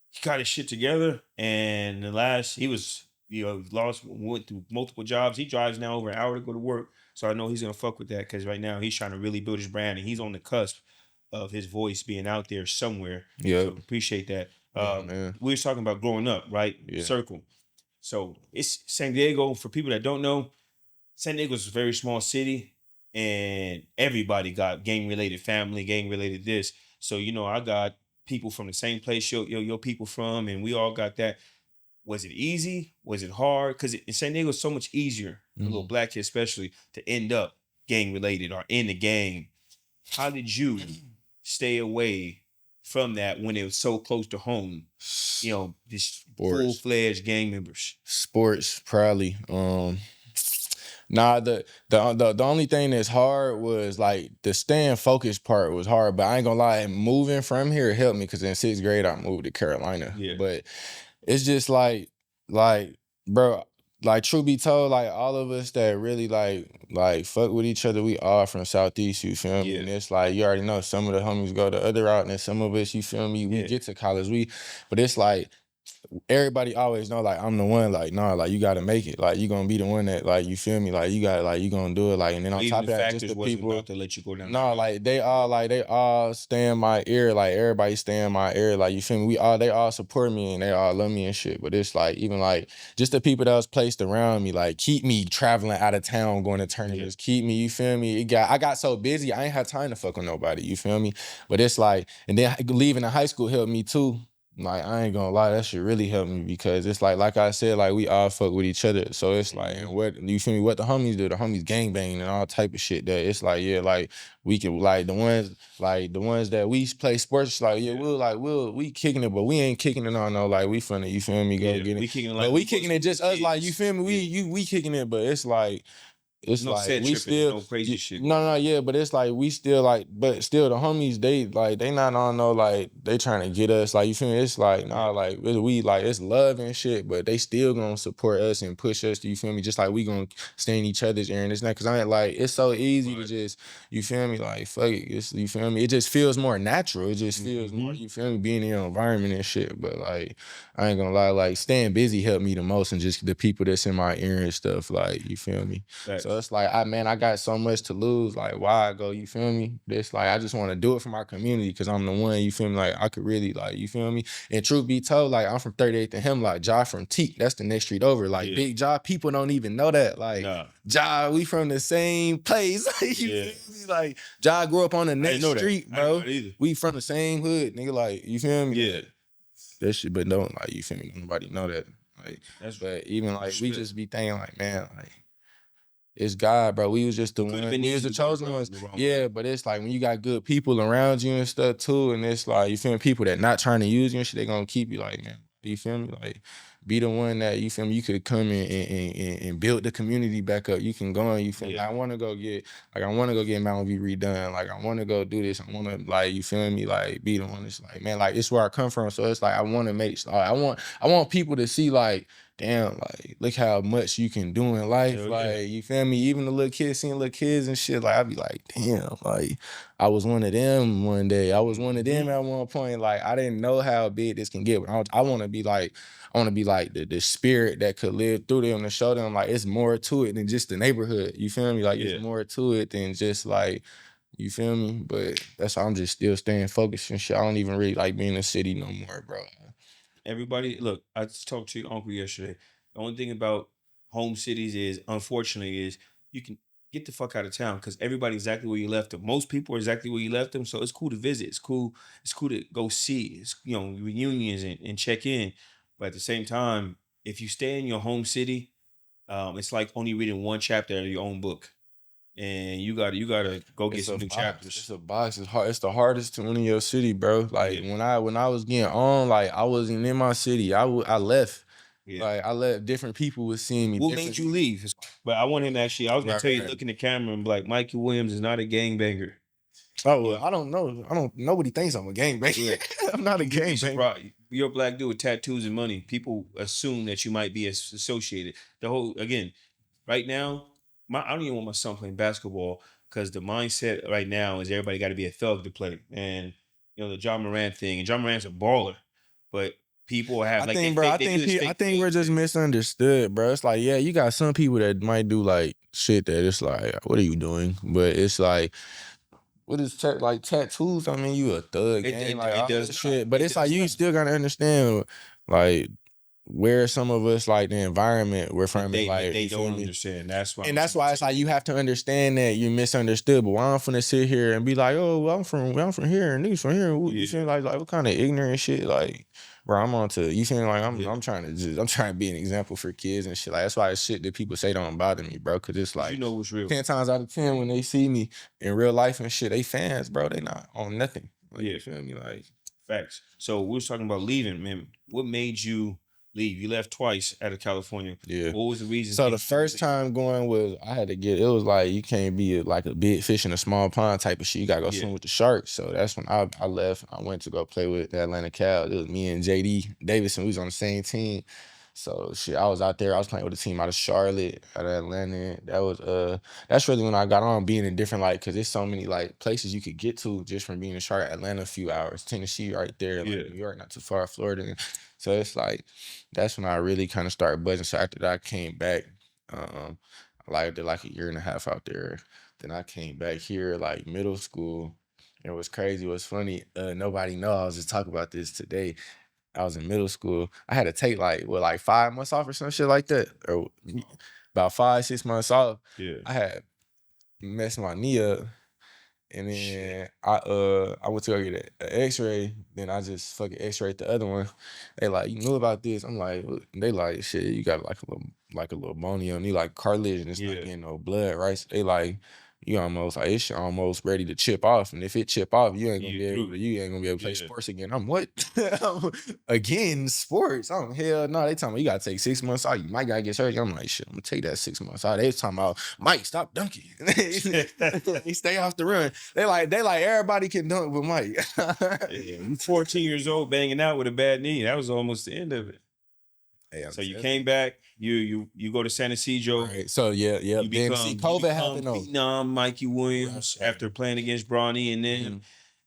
He got his shit together, and he was, you know, went through multiple jobs. He drives now over an hour to go to work, so I know he's gonna fuck with that because right now he's trying to really build his brand, and he's on the cusp of his voice being out there somewhere. Yeah, so appreciate that. man. We were talking about growing up, right? Yeah. Circle. So it's San Diego. For people that don't know, San Diego is a very small city, and everybody got gang-related family, gang-related this. So you know, I got people from the same place your people from, and we all got that. Was it easy? Was it hard? Because in San Diego, it's so much easier, for little black kids especially, to end up gang related or in the gang. How did you stay away from that when it was so close to home? You know, this full-fledged gang members. Sports, probably. Nah, the only thing that's hard was like the staying focused part was hard, but I ain't gonna lie, moving from here helped me because in 6th grade I moved to Carolina. Yeah. But it's just like, bro, like truth be told, like all of us that really like fuck with each other, we all from Southeast, you feel me? Yeah. And it's like, you already know some of the homies go the other route, and then some of us, you feel me, we get to college. But it's like, everybody always know, like, I'm the one, like, nah, like, you gotta make it. Like, you gonna be the one that, like, you feel me? Like, you gotta, like, you gonna do it. Like, and then on Even top of the that, just factors the wasn't people. about to let you go down. No, like, they all stay in my ear. Like, everybody stay in my ear. Like, you feel me? They all support me and they all love me and shit. But it's like, even like, just the people that was placed around me, like, keep me traveling out of town, going to tournaments, keep me, you feel me? I got so busy, I ain't had time to fuck with nobody, you feel me? But it's like, and then leaving the high school helped me too. Like, I ain't gonna lie, that shit really helped me because it's like I said, like, we all fuck with each other. So it's like, and what, you feel me, what the homies do, the homies gangbang and all type of shit that it's like, yeah, like, we can, like, the ones that we play sports, like, yeah, we kicking it, but we ain't kicking it on no, like, we finna, you feel me, go get it. We kicking it like but we kicking it just us, like, you feel me, we kicking it, but it's like, it's no like set we tripping, still no crazy shit. No, yeah, but it's like we still like, but still the homies, they not on no, like, they trying to get us, like, you feel me? It's like, nah, like, we like, it's love and shit, but they still gonna support us and push us, you feel me? Just like we gonna stay in each other's ear, and it's not, cause I ain't like, it's so easy to just, you feel me? Like, fuck it, you feel me? It just feels more natural. It just feels more, you feel me, being in your environment and shit. But like, I ain't gonna lie, like, staying busy helped me the most, and just the people that's in my ear and stuff, like, you feel me? Right. So it's like, I got so much to lose. Like, why I go, you feel me? It's like, I just want to do it for my community because I'm the one, you feel me? Like, I could really, like, you feel me? And truth be told, like, I'm from 38th and Hemlock. Ja from Teak, that's the next street over. Like, Big Ja, people don't even know that. Like, Ja, we from the same place. You feel me? Like, Ja grew up on the next street, bro. We from the same hood, nigga. Like, you feel me? Yeah. That shit, but don't, like, you feel me? Nobody know that. Like, but even, like, we just be thinking, like, man, like, It's God, bro. We was just the Could've one. been We was the easy, chosen bro. ones. The wrong Yeah, but it's like when you got good people around you and stuff too, and it's like you feel me, people that not trying to use you and shit, they gonna keep you like, man. You feel me? Like, be the one that you feel me. You could come in and build the community back up. You can go and you feel me. Yeah. I want to go get Mountain View redone. Like I want to go do this. I want to like you feel me. Like be the one that's like man. Like it's where I come from. So it's like I want to make. Like, I want people to see like. Damn, like, look how much you can do in life. Hell like, yeah. you feel me? Even the little kids, seeing little kids and shit, like, I'd be like, damn, like, I was one of them one day. I was one of them at one point. Like, I didn't know how big this can get, but I want to be like, the spirit that could live through them to show them, like, it's more to it than just the neighborhood. You feel me? Like, Yeah. it's more to it than just, like, you feel me? But that's why I'm just still staying focused and shit. I don't even really like being in the city no more, bro. Everybody, look, I just talked to your uncle yesterday. The only thing about home cities is, unfortunately, is you can get the fuck out of town because everybody exactly where you left them. Most people are exactly where you left them, so it's cool to visit. It's cool to go see. It's reunions and check in. But at the same time, if you stay in your home city, it's like only reading one chapter of your own book, and you gotta go get some new chapters. It's a box. It's hard. It's the hardest to in your city, bro. Like Yeah. when I was getting on, like I wasn't in my city. I left. Yeah. Like I left. Different people was seeing me. What made you leave? But I want him to actually. I was gonna Right, tell you, right. look in the camera and be like, Mikey Williams is not a gangbanger. Oh, well, I don't know. Nobody thinks I'm a gangbanger. I'm not a gangbanger. Right. You're a black dude with tattoos and money. People assume that you might be associated. The whole again, right now, I don't even want my son playing basketball because the mindset right now is everybody got to be a thug to play. And the John Moran thing, and John Moran's a baller, but people have I think we're just misunderstood, bro. It's like, yeah, you got some people that might do like shit that it's like, what are you doing? But it's like, what is like tattoos? I mean, you a thug, like all does this shit. not. But It it's like does you not. still gotta understand, like where some of us like the environment we're from. They you feel don't me? understand. That's why. And that's why it's like you have to understand that you're misunderstood. But why I'm finna sit here and be like, oh, well, I'm from here and niggas from here. You Yeah. feel like what kind of ignorant shit? Like, bro, I'm on to you feel like I'm trying to be an example for kids and shit. Like that's why it's shit that people say don't bother me, bro. Cause it's like what's real. 10 times out of 10 when they see me in real life and shit, they fans, bro. They not on nothing. Like, Yeah. You feel me? Like Facts. So we was talking about leaving, man. What made you leave? You left twice out of California. Yeah. What was the reason? So the first time going was I had to it was like you can't be like a big fish in a small pond type of shit. You gotta go swim with the sharks. So that's when I left. I went to go play with the Atlanta Cal. It was me and JD Davidson. We was on the same team. So shit, I was out there. I was playing with a team out of Charlotte, out of Atlanta. That was that's really when I got on being in different because there's so many like places you could get to just from being in Charlotte. Atlanta, a few hours. Tennessee, right there. Like, New York, not too far. Florida. So it's like that's when I really kind of started buzzing. So after that, I came back. I did like a year and a half out there. Then I came back here like middle school. It was crazy. It was funny. Nobody know. I was just talking about this today. I was in middle school. I had to take like 5 months off or some shit like that, or about 5-6 months off. Yeah. I had messed my knee up, and then I went to go get an X-ray. Then I just fucking X-rayed the other one. They like, you knew about this? I'm like, they like, shit, you got like a little bony on you, like cartilage, and it's not getting no blood, right? So they like. You almost like it's almost ready to chip off, and if it chip off, you ain't gonna be able to play sports again. I'm what? Again, sports? Oh hell no! They talking about you gotta take 6 months out. You might gotta get surgery. I'm like shit. I'm gonna take that 6 months out. They was talking about Mike, stop dunking. He stay off the run. They like everybody can dunk, but Mike. You 14 years old banging out with a bad knee. That was almost the end of it. Hey, so you came back. You go to San Ysidro. Right. So yeah. You become, COVID happened. Phenom Mikey Williams after playing against Bronny and them,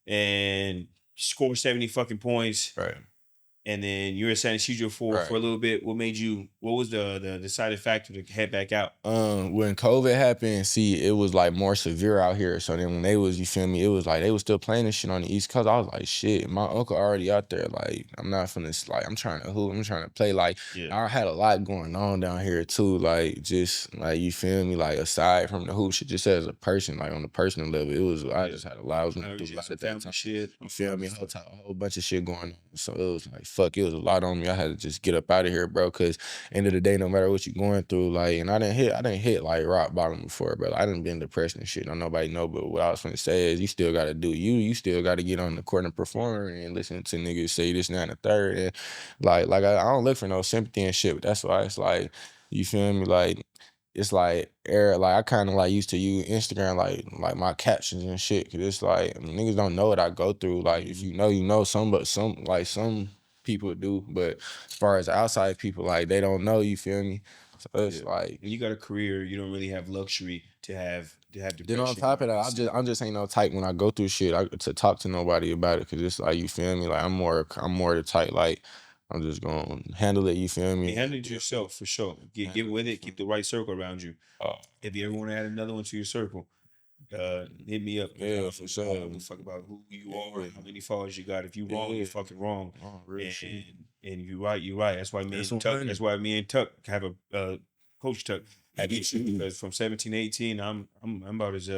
and score 70 fucking points. Right. And then you're at San Ysidro for a little bit. What was the deciding factor to head back out? When COVID happened, it was like more severe out here. So then when they was, you feel me, it was like they was still playing this shit on the East Coast. I was like, shit, my uncle already out there. Like, I'm not finna, like, I'm trying to hoop, I'm trying to play. Like, I had a lot going on down here too. Like, just like, you feel me, like aside from the hoop shit, just as a person, like on the personal level, it was, I just had a lot, I was going through a lot of that time. Shit. You feel me, a whole bunch of shit going on. So it was like, fuck, it was a lot on me. I had to just get up out of here, bro. Cause end of the day, no matter what you're going through, like, and I didn't hit like rock bottom before, bro. I didn't been depressed and shit. Don't nobody know. But what I was gonna say is, you still gotta do you. You still gotta get on the court and perform and listen to niggas say this, and that, and the third. And I don't look for no sympathy and shit. But that's why it's like, you feel me, like. It's like like I kind of like used to use Instagram like my captions and shit, cause it's like niggas don't know what I go through. Like if you know some, but some people do, but as far as outside people, like they don't know. You feel me? So it's like when you got a career, you don't really have luxury to have depression. then on top of that, I'm just ain't no type when I go through shit to talk to nobody about it, cause it's like, you feel me? Like I'm more the type like. I'm just gonna handle it. You feel me? Handle it yourself for sure. Get with it. Keep the right circle around you. If you ever want to add another one to your circle, hit me up. Yeah, for sure. I don't give a fuck about who you are, how many followers you got. If you wrong, you're fucking wrong. Real and, shit. and you right, you right. That's why me and Tuck have a coach Tuck have issue, because from 17 to 18, I'm about as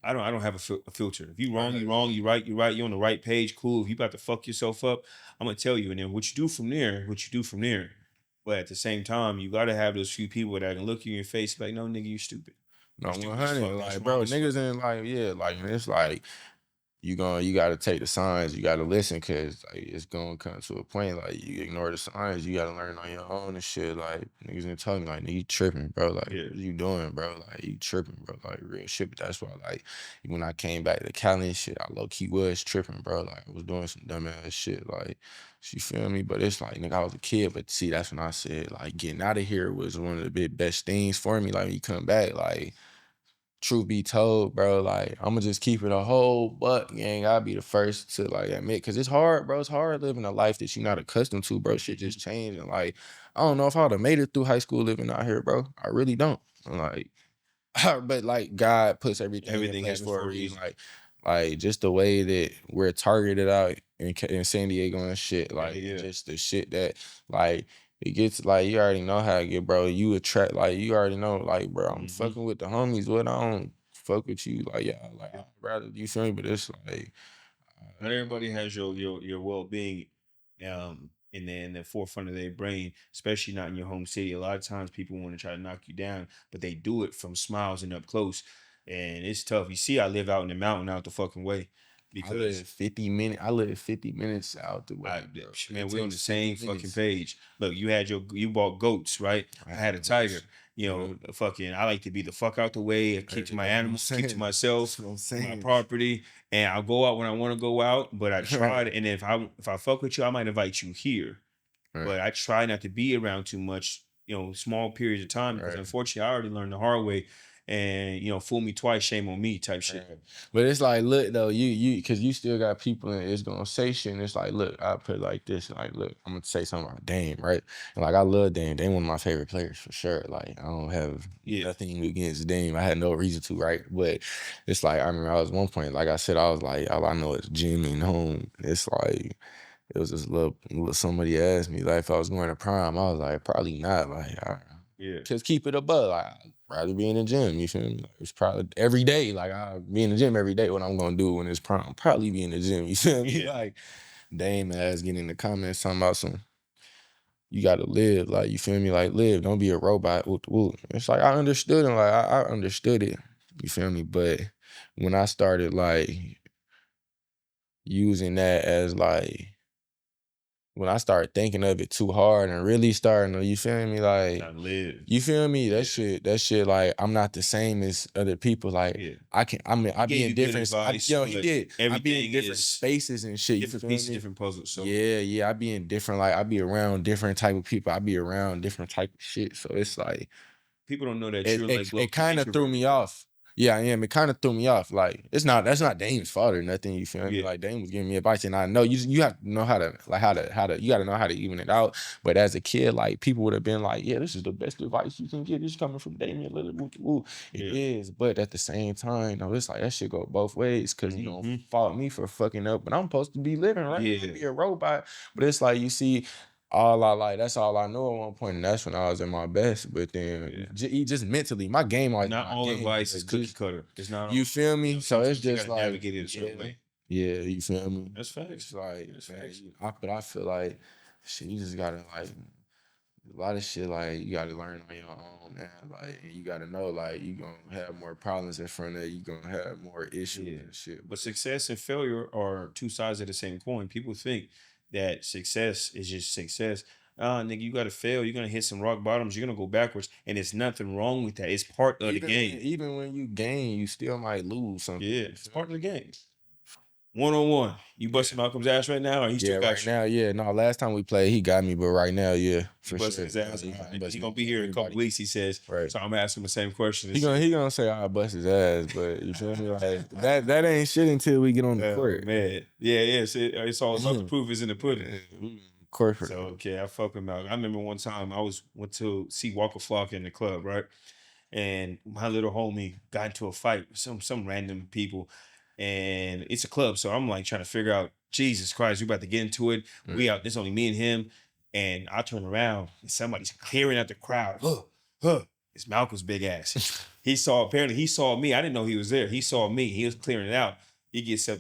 I don't have a filter. If you wrong, you wrong. You right, you right. You on the right page. Cool. If you about to fuck yourself up, I'm gonna tell you. And then what you do from there. But at the same time, you gotta have those few people that can look you in your face like, no, nigga, you stupid. No, You stupid 100. as fuck. Like, That's bro, wrong as fuck. niggas ain't like, yeah, like, it's like, you gotta take the signs, you gotta listen, cause like it's gonna come to a point like you ignore the signs, you gotta learn on your own and shit. Like niggas ain't telling me like, nigga, you tripping, bro. Like what you doing, bro? Like you tripping, bro. Like real shit. But that's why like when I came back to Cali and shit, I low key was tripping, bro. Like I was doing some dumb ass shit. Like you feel me? But it's like, nigga, I was a kid. But see, that's when I said like getting out of here was one of the best things for me. Like when you come back, like. Truth be told, bro, like I'm gonna just keep it a whole buck, gang. I'll be the first to like admit, cause it's hard, bro. It's hard living a life that you're not accustomed to, bro. Shit just changed, and like I don't know if I would have made it through high school living out here, bro. I really don't. Like, but like God puts everything in place for a reason. Like just the way that we're targeted out in San Diego and shit, like just the shit that like. It gets like you already know how to get, bro. You attract like you already know, like, bro. I'm fucking with the homies. What I don't fuck with you, like, yeah, like I'd rather you feel me, but it's like not everybody has your well being in the forefront of their brain, especially not in your home city. A lot of times people want to try to knock you down, but they do it from smiles and up close, and it's tough. You see, I live out in the mountain, out the fucking way. Because I live 50 minutes out the way. Man, we're on the same fucking page. Look, you bought goats, right? I had a tiger. You know, fucking I like to be the fuck out the way, keep to my animals, keep to myself, my property. And I'll go out when I want to go out, but I try to, and if I fuck with you, I might invite you here. Right. But I try not to be around too much, small periods of time, because unfortunately I already learned the hard way. And fool me twice, shame on me type shit. But it's like, look though, you cause you still got people and it's gonna say shit, and it's like, look, I put it like this, like, look, I'm gonna say something about Dame, right? And like I love Dame. Dame one of my favorite players for sure. Like I don't have nothing against Dame. I had no reason to, right? But it's like I remember I was one point, like I said, I was like, all I know is gym and home. It's like it was just little somebody asked me like if I was going to prime. I was like, probably not. Like just keep it above. Like I'd rather be in the gym, you feel me? Like, it's probably every day. Like I'll be in the gym every day. What I'm gonna do when it's prime? Probably be in the gym, you feel me? Like Dame ass getting in the comments talking about some you gotta live, like you feel me? Like live, don't be a robot. It's like I understood and like I understood it. You feel me? But when I started like using that as like when I started thinking of it too hard and really starting to, you feel me? Like, you feel me? That shit, like, I'm not the same as other people. Like, I be in different, he did. I be in different spaces and shit. Different pieces, different puzzles. So. Yeah. I be in different, like, I be around different type of people. I be around different type of shit. So it's like. People don't know that you're like. It kind of threw me off. Yeah, I am. It kind of threw me off. Like, that's not Dame's fault or nothing. You feel me? Like Dame was giving me advice, and I know you have to know how to you got to know how to even it out. But as a kid, like people would have been like, yeah, this is the best advice you can get. This is coming from Damian Lillard. It is, but at the same time, it's like that shit go both ways because you don't fault me for fucking up, but I'm supposed to be living right. Yeah. Be a robot, but it's like you see. That's all I know at one point, and that's when I was at my best. But then, just mentally, my game, like not all advice is cookie cutter. It's not. You feel me? So it's just like navigate it a certain way. Yeah, you feel me? That's facts. It's like, That's man, facts. but I feel like shit, you just gotta like a lot of shit like you gotta learn on your own, man. Like you gotta know like you gonna have more problems in front of you, gonna have more issues and shit. But success and failure are two sides of the same coin. People think that success is just success. Nigga, you gotta fail. You're gonna hit some rock bottoms. You're gonna go backwards, and there's nothing wrong with that. It's part of the game. Even when you gain, you still might lose something. Yeah, it's part of the game. 1-on-1. You busting Malcolm's ass right now, or he still got right you? now, yeah. No, last time we played, he got me, but right now, yeah, for Busting sure. his ass. He He's gonna be here in a couple weeks. He says. Right. So I'm gonna ask him the same question. He gonna say I bust his ass, but you feel me? Like that ain't shit until we get on the court. Man, yeah. It's all the proof is in the pudding. Corporate. So okay, I fuck with Malcolm. I remember one time I went to see Walker Flock in the club, right? And my little homie got into a fight with some random people, and it's a club, so I'm like trying to figure out, Jesus Christ, we about to get into it. We out. There's only me and him, and I turn around and somebody's clearing out the crowd. It's Malcolm's big ass. Apparently he saw me. I didn't know he was there. He saw me. He was clearing it out. He gets up,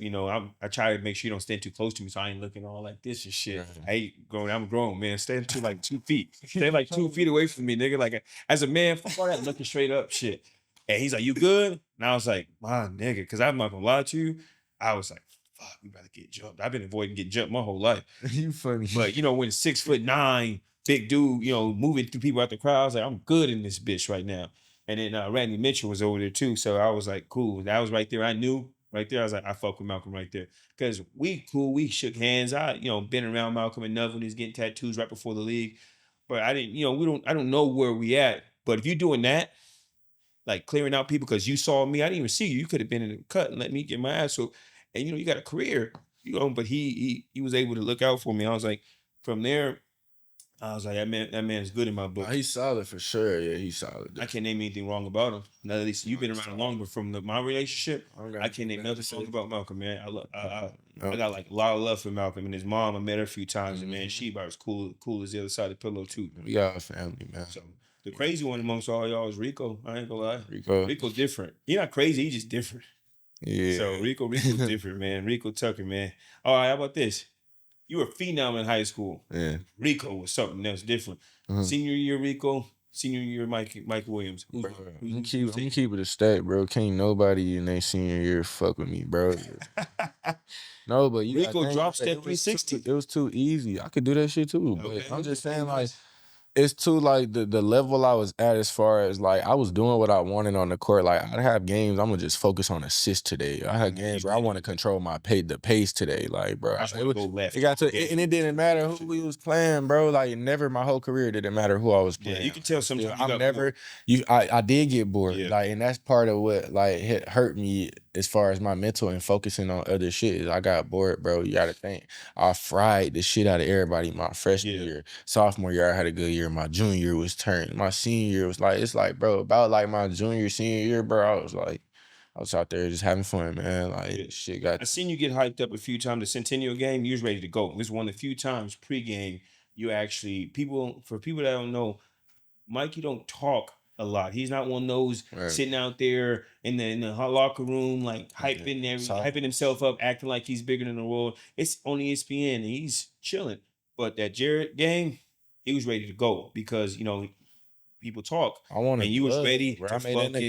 I try to make sure you don't stand too close to me, so I ain't looking all like this and shit. Right. I ain't grown. I'm grown, man. Stand to like 2 feet. Stay like 2 feet away from me, nigga. Like as a man, fuck all that looking straight up shit. And he's like, "You good?" And I was like, "My nigga," because I'm not gonna lie to you. I was like, "Fuck, we better get jumped." I've been avoiding getting jumped my whole life. You funny, But when 6'9", big dude, moving through people out the crowd, I was like, I'm good in this bitch right now. And then Randy Mitchell was over there too, so I was like, cool. That was right there. I knew. Right there, I was like, I fuck with Malcolm right there. Because we cool, we shook hands. I, been around Malcolm enough when he's getting tattoos right before the league. But I didn't, I don't know where we at. But if you're doing that, like clearing out people because you saw me, I didn't even see you. You could have been in the cut and let me get my ass so. And you got a career, but he was able to look out for me. I was like, from there, I was like, that man's good in my book. He's solid for sure. Yeah, he's solid. I can't name anything wrong about him. Now at least you've been around long, but from my relationship, I can't name nothing wrong about Malcolm, man. I got like a lot of love for Malcolm and his mom. I met her a few times, and man, she about as cool as the other side of the pillow too. We got a family, man. So the crazy one amongst all y'all is Rico. I ain't gonna lie. Rico different. He not crazy. He just different. Yeah. So Rico's different, man. Rico Tucker, man. All right, how about this? You were a phenom in high school. Yeah. Rico was something else different. Senior year Rico, senior year Mikey Williams. I'm gonna keep it a stat, bro. Can't nobody in their senior year fuck with me, bro. No, but Rico drop step 360. It was too easy. I could do that shit too. Okay. But I'm just saying, like, it's too like the level I was at as far as like I was doing what I wanted on the court. Like I'd have games I'm gonna just focus on assists today. I had games where I want to control the pace today. Like, bro, it got to and it didn't matter who we was playing, bro. Like never my whole career did it matter who I was playing. Yeah, you can tell sometimes. I did get bored. Yeah. Like, and that's part of what like hurt me as far as my mental and focusing on other shit. Is I got bored, bro. You gotta think. I fried the shit out of everybody my freshman year. Sophomore year, I had a good year. My junior year was turned. My senior year was like, it's like, bro, about like my senior year, bro, I was out there just having fun, man. Like, shit got. I seen you get hyped up a few times. The Centennial game, you was ready to go. It was one of the few times pregame you actually, for people that don't know, Mikey don't talk a lot. He's not one of those sitting out there in the locker room, like hyping himself up, acting like he's bigger than the world. It's on ESPN and he's chilling. But that Jared game, he was ready to go because, people talk. And you was ready to I made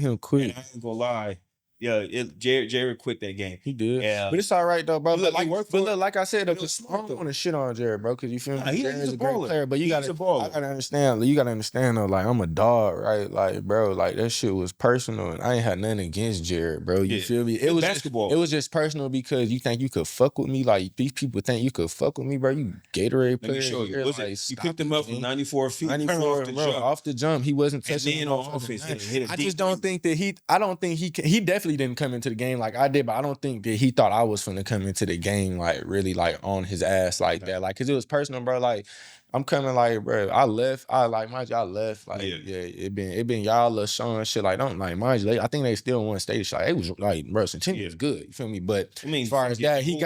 him quit. And I ain't gonna lie. Yeah, Jared quit that game. He did. Yeah. But it's all right though, bro. Look, like I said, though, I don't want to shit on Jared, bro, because you feel me? Jared's a great player, but you gotta understand though, like I'm a dog, right? Like, bro, like that shit was personal and I ain't had nothing against Jared, bro. You feel me? It was basketball. It was just personal because you think you could fuck with me. Like these people think you could fuck with me, bro. You Gatorade player. Let me show you. You picked him up from 94 feet. 94, off the jump. He wasn't touching on offense. I just don't think that he definitely didn't come into the game like I did, but I don't think that he thought I was finna come into the game like really like on his ass like that. Like, cause it was personal, bro. Like, I'm coming like, bro, I left. Mind you, I left. Like, it been y'all little showing shit. Like, don't like, mind you, I think they still won stage. Like, it was like, bro, Centennial was good. You feel me? But as far as that, you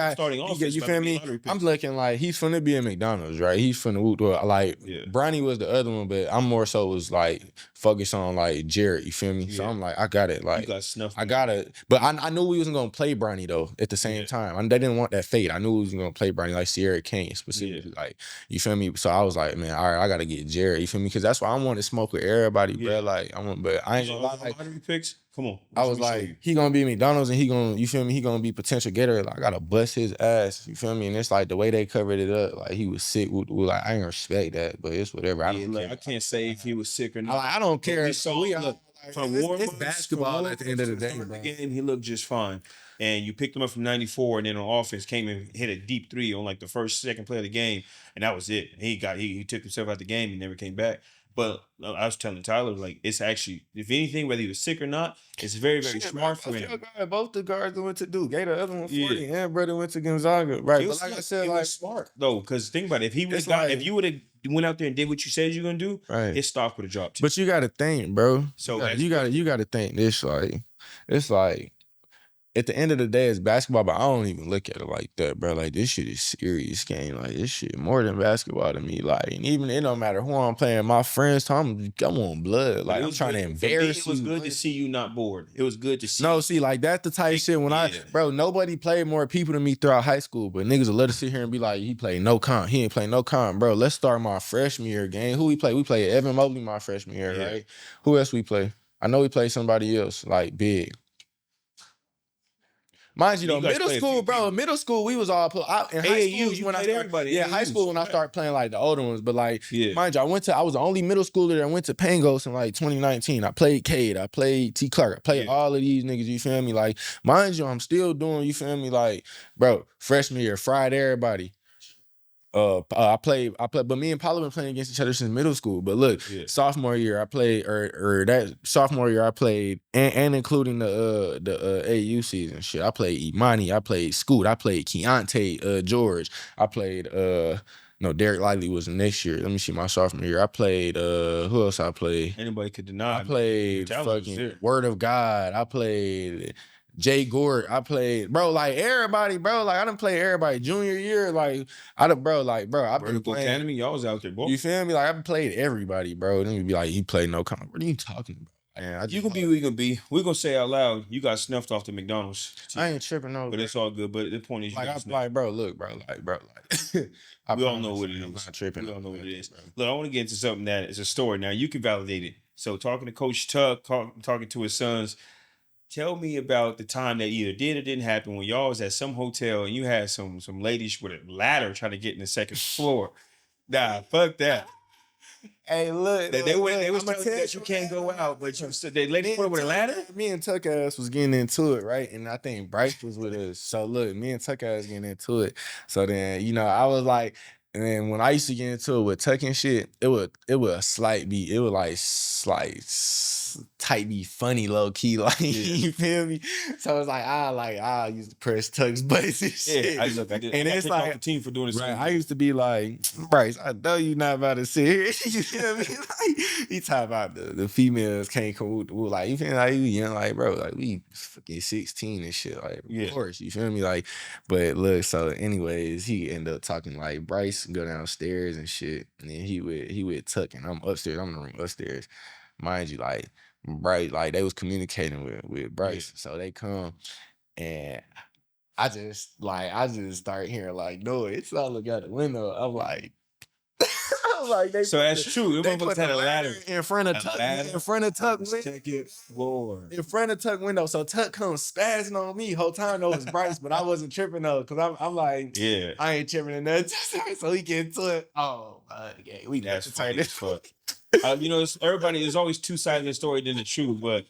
feel me? I'm looking like he's finna be at McDonald's, right? He's finna like, Bronny was the other one, but I'm more so was like focus on like Jared. You feel me? So Yeah. I'm like, I got it. Like You got snuffed. I got it. But I knew we wasn't gonna play Bronny though. At the same time, they didn't want that fade. I knew we was gonna play Bronny like Sierra Kane specifically. Like you feel me? So I was like, man, all right, I gotta get Jared. You feel me? Because that's why I want to smoke with everybody, bro. Like but I ain't gonna lie. Like, lottery picks. Come on. I was like, he gonna be McDonald's and he gonna, you feel me? He gonna be potential getter. Like I gotta bust his ass. You feel me? And it's like the way they covered it up, like he was sick. Like I ain't respect that, but it's whatever. I don't care. I can't say if he was sick or not. I don't care. We saw look, from it's basketball at the end of the day, bro. Game, he looked just fine. And you picked him up from 94, and then on offense came and hit a deep three on like the second play of the game, and that was it. He took himself out the game and never came back. But I was telling Tyler, like, it's actually, if anything, whether he was sick or not, it's very, very smart for him. Both the guards that went to Duke, Gator, the other one 40, and brother went to Gonzaga, right? But like I said, like smart though, because think about it, if you would have went out there and did what you said you're gonna do, right, his stock would have dropped too. But you got to think, bro. So you got to think this, like, it's like, at the end of the day, it's basketball, but I don't even look at it like that, bro. Like, this shit is serious game. Like, this shit more than basketball to me. Like, and even it don't matter who I'm playing. My friends, I'm on blood. Like, I'm trying to embarrass you. It was good to see you not bored. It was good to see. No, see, like, that's the type of shit when nobody played more people than me throughout high school, but niggas will let us sit here and be like, he played no comp. He ain't play no comp, bro. Let's start my freshman year game. Who we play? We played Evan Mobley my freshman year, right? Who else we play? I know we played somebody else, like, big. Mind you, though, middle school, we was all in high school when I started. High school when I started playing like the older ones. But like, mind you, I was the only middle schooler that went to Pangos in like 2019. I played Cade, I played T. Clark, I played all of these niggas. You feel me? Like, mind you, I'm still doing. You feel me? Like, bro, freshman year, fried everybody. I played, but me and Paula been playing against each other since middle school. But look, sophomore year I played, or that sophomore year I played, and including the AU season shit. I played Imani, I played Scoot, I played Keontae, George, I played no, Derek Lively was next year. Let me see my sophomore year. I played who else I played? Anybody could deny. I played fucking Word of God. I played Jay Gord, I played, bro, like everybody, bro, like I done played everybody. Junior year, like I've been playing. Academy, y'all was out there, boy. You feel me? Like I've played comp. Then you be like, he played no comp. What are you talking about? Man, you can be who you can be. We're gonna say out loud, you got snuffed off the McDonald's. I ain't tripping no, but it's all good. But the point is, bro, look, bro, we all know what it is. I'm not tripping. We all know what it is. Look, I want to get into something that is a story. Now you can validate it. So talking to Coach Tuck, talking to his sons. Tell me about the time that either did or didn't happen when y'all was at some hotel and you had some ladies with a ladder trying to get in the second floor. Nah, fuck that. Hey, look, they was telling you that you can't go out, but you said they ladies with a ladder. Me and Tuck ass was getting into it, right? And I think Bryce was with us. So look, me and Tuck ass getting into it. So then, I was like, and then when I used to get into it with Tuck and shit, it was a slight beat. It was like tight be funny low key, like you feel me? So it's like I used to press Tuck's buttons and shit. I did. And it's like the team for doing this. Right, I used to be like, Bryce, I know you not about to sit here. You feel me? Like he talk about the females can't come like you feel like you young, like bro, like we fucking 16 and shit. Like of course, you feel me? Like, but look, so anyways, he ended up talking like Bryce go downstairs and shit, and then he would Tuck and I'm upstairs. I'm in the room upstairs. Mind you, like Bryce, like they was communicating with Bryce, so they come and I just start hearing like noise. So I look out the window. I'm like, so that's true. They put a ladder in front of Tuck. In front of Tuck window. So Tuck comes spazzing on me. Whole time though it was Bryce, but I wasn't tripping though, because I'm like, I ain't tripping in nothing. So he get into it. Oh, okay, we that's funny as fuck. There's always two sides of the story than the truth, but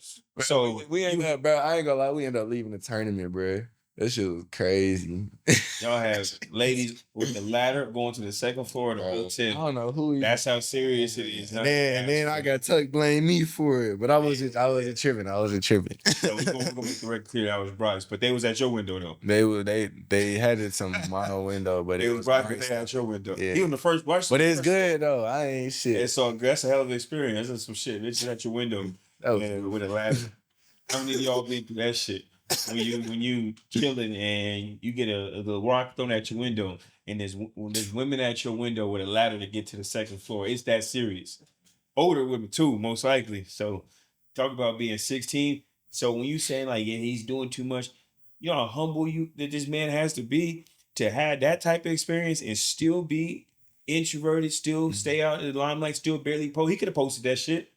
so we end up, bro. I ain't gonna lie, we end up leaving the tournament, bro. That shit was crazy. Y'all have ladies with the ladder going to the second floor of the hotel. I don't know who. That's how serious it is. And then I got Tuck blame me for it, but I wasn't tripping. So we're gonna make the record clear that was Bryce, but they was at your window though. They had it some my window, but it was Bryce. But they at your window. Yeah. He was the first Bryce. But it's good though. I ain't shit. It's all good. That's a hell of an experience. That's some shit. It's at your window with a ladder. How many of y'all been through that shit? When you chilling and you get a rock thrown at your window and there's women at your window with a ladder to get to the second floor. It's that serious. older with me too, most likely. So talk about being 16. So when you saying like, yeah, he's doing too much, you know how humble you that this man has to be to have that type of experience and still be introverted, still stay out in the limelight, still barely post. He could have posted that shit.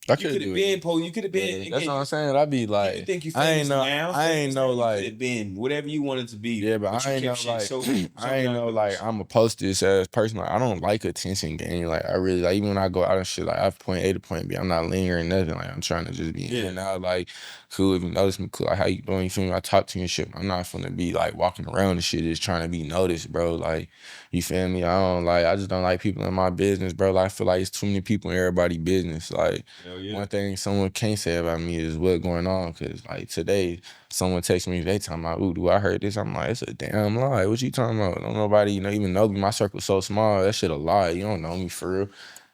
I You could have been post. You could have been. Yeah, that's what I'm saying. I be You like, think you I ain't famous know, now? I ain't know You could like, have been whatever you wanted to be. yeah, but you I ain't know kept shit like, so I ain't know like, I'm a post this as person. Like, I don't like attention game. Like, I really like even when I go out and shit. Like, I have point A to point B. I'm not lingering nothing. Like, I'm trying to just be in and out. Like, cool if you notice me, cool. Like, how you doing? You feel me? I talk to you and shit. I'm not finna be like walking around and shit, just trying to be noticed, bro. Like, you feel me? I just don't like people in my business, bro. Like, I feel like it's too many people in everybody's business. Like, one thing someone can't say about me is what's going on. Cause like today, someone texted me, they talking about, ooh, do I heard this? I'm like, it's a damn lie. What you talking about? Don't nobody, even know me. My circle's so small. That shit a lie. You don't know me for real.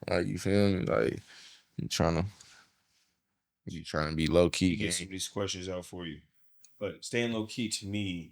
Like, you feel me? Like, you trying to be low key. Get some of these questions out for you. But staying low key to me,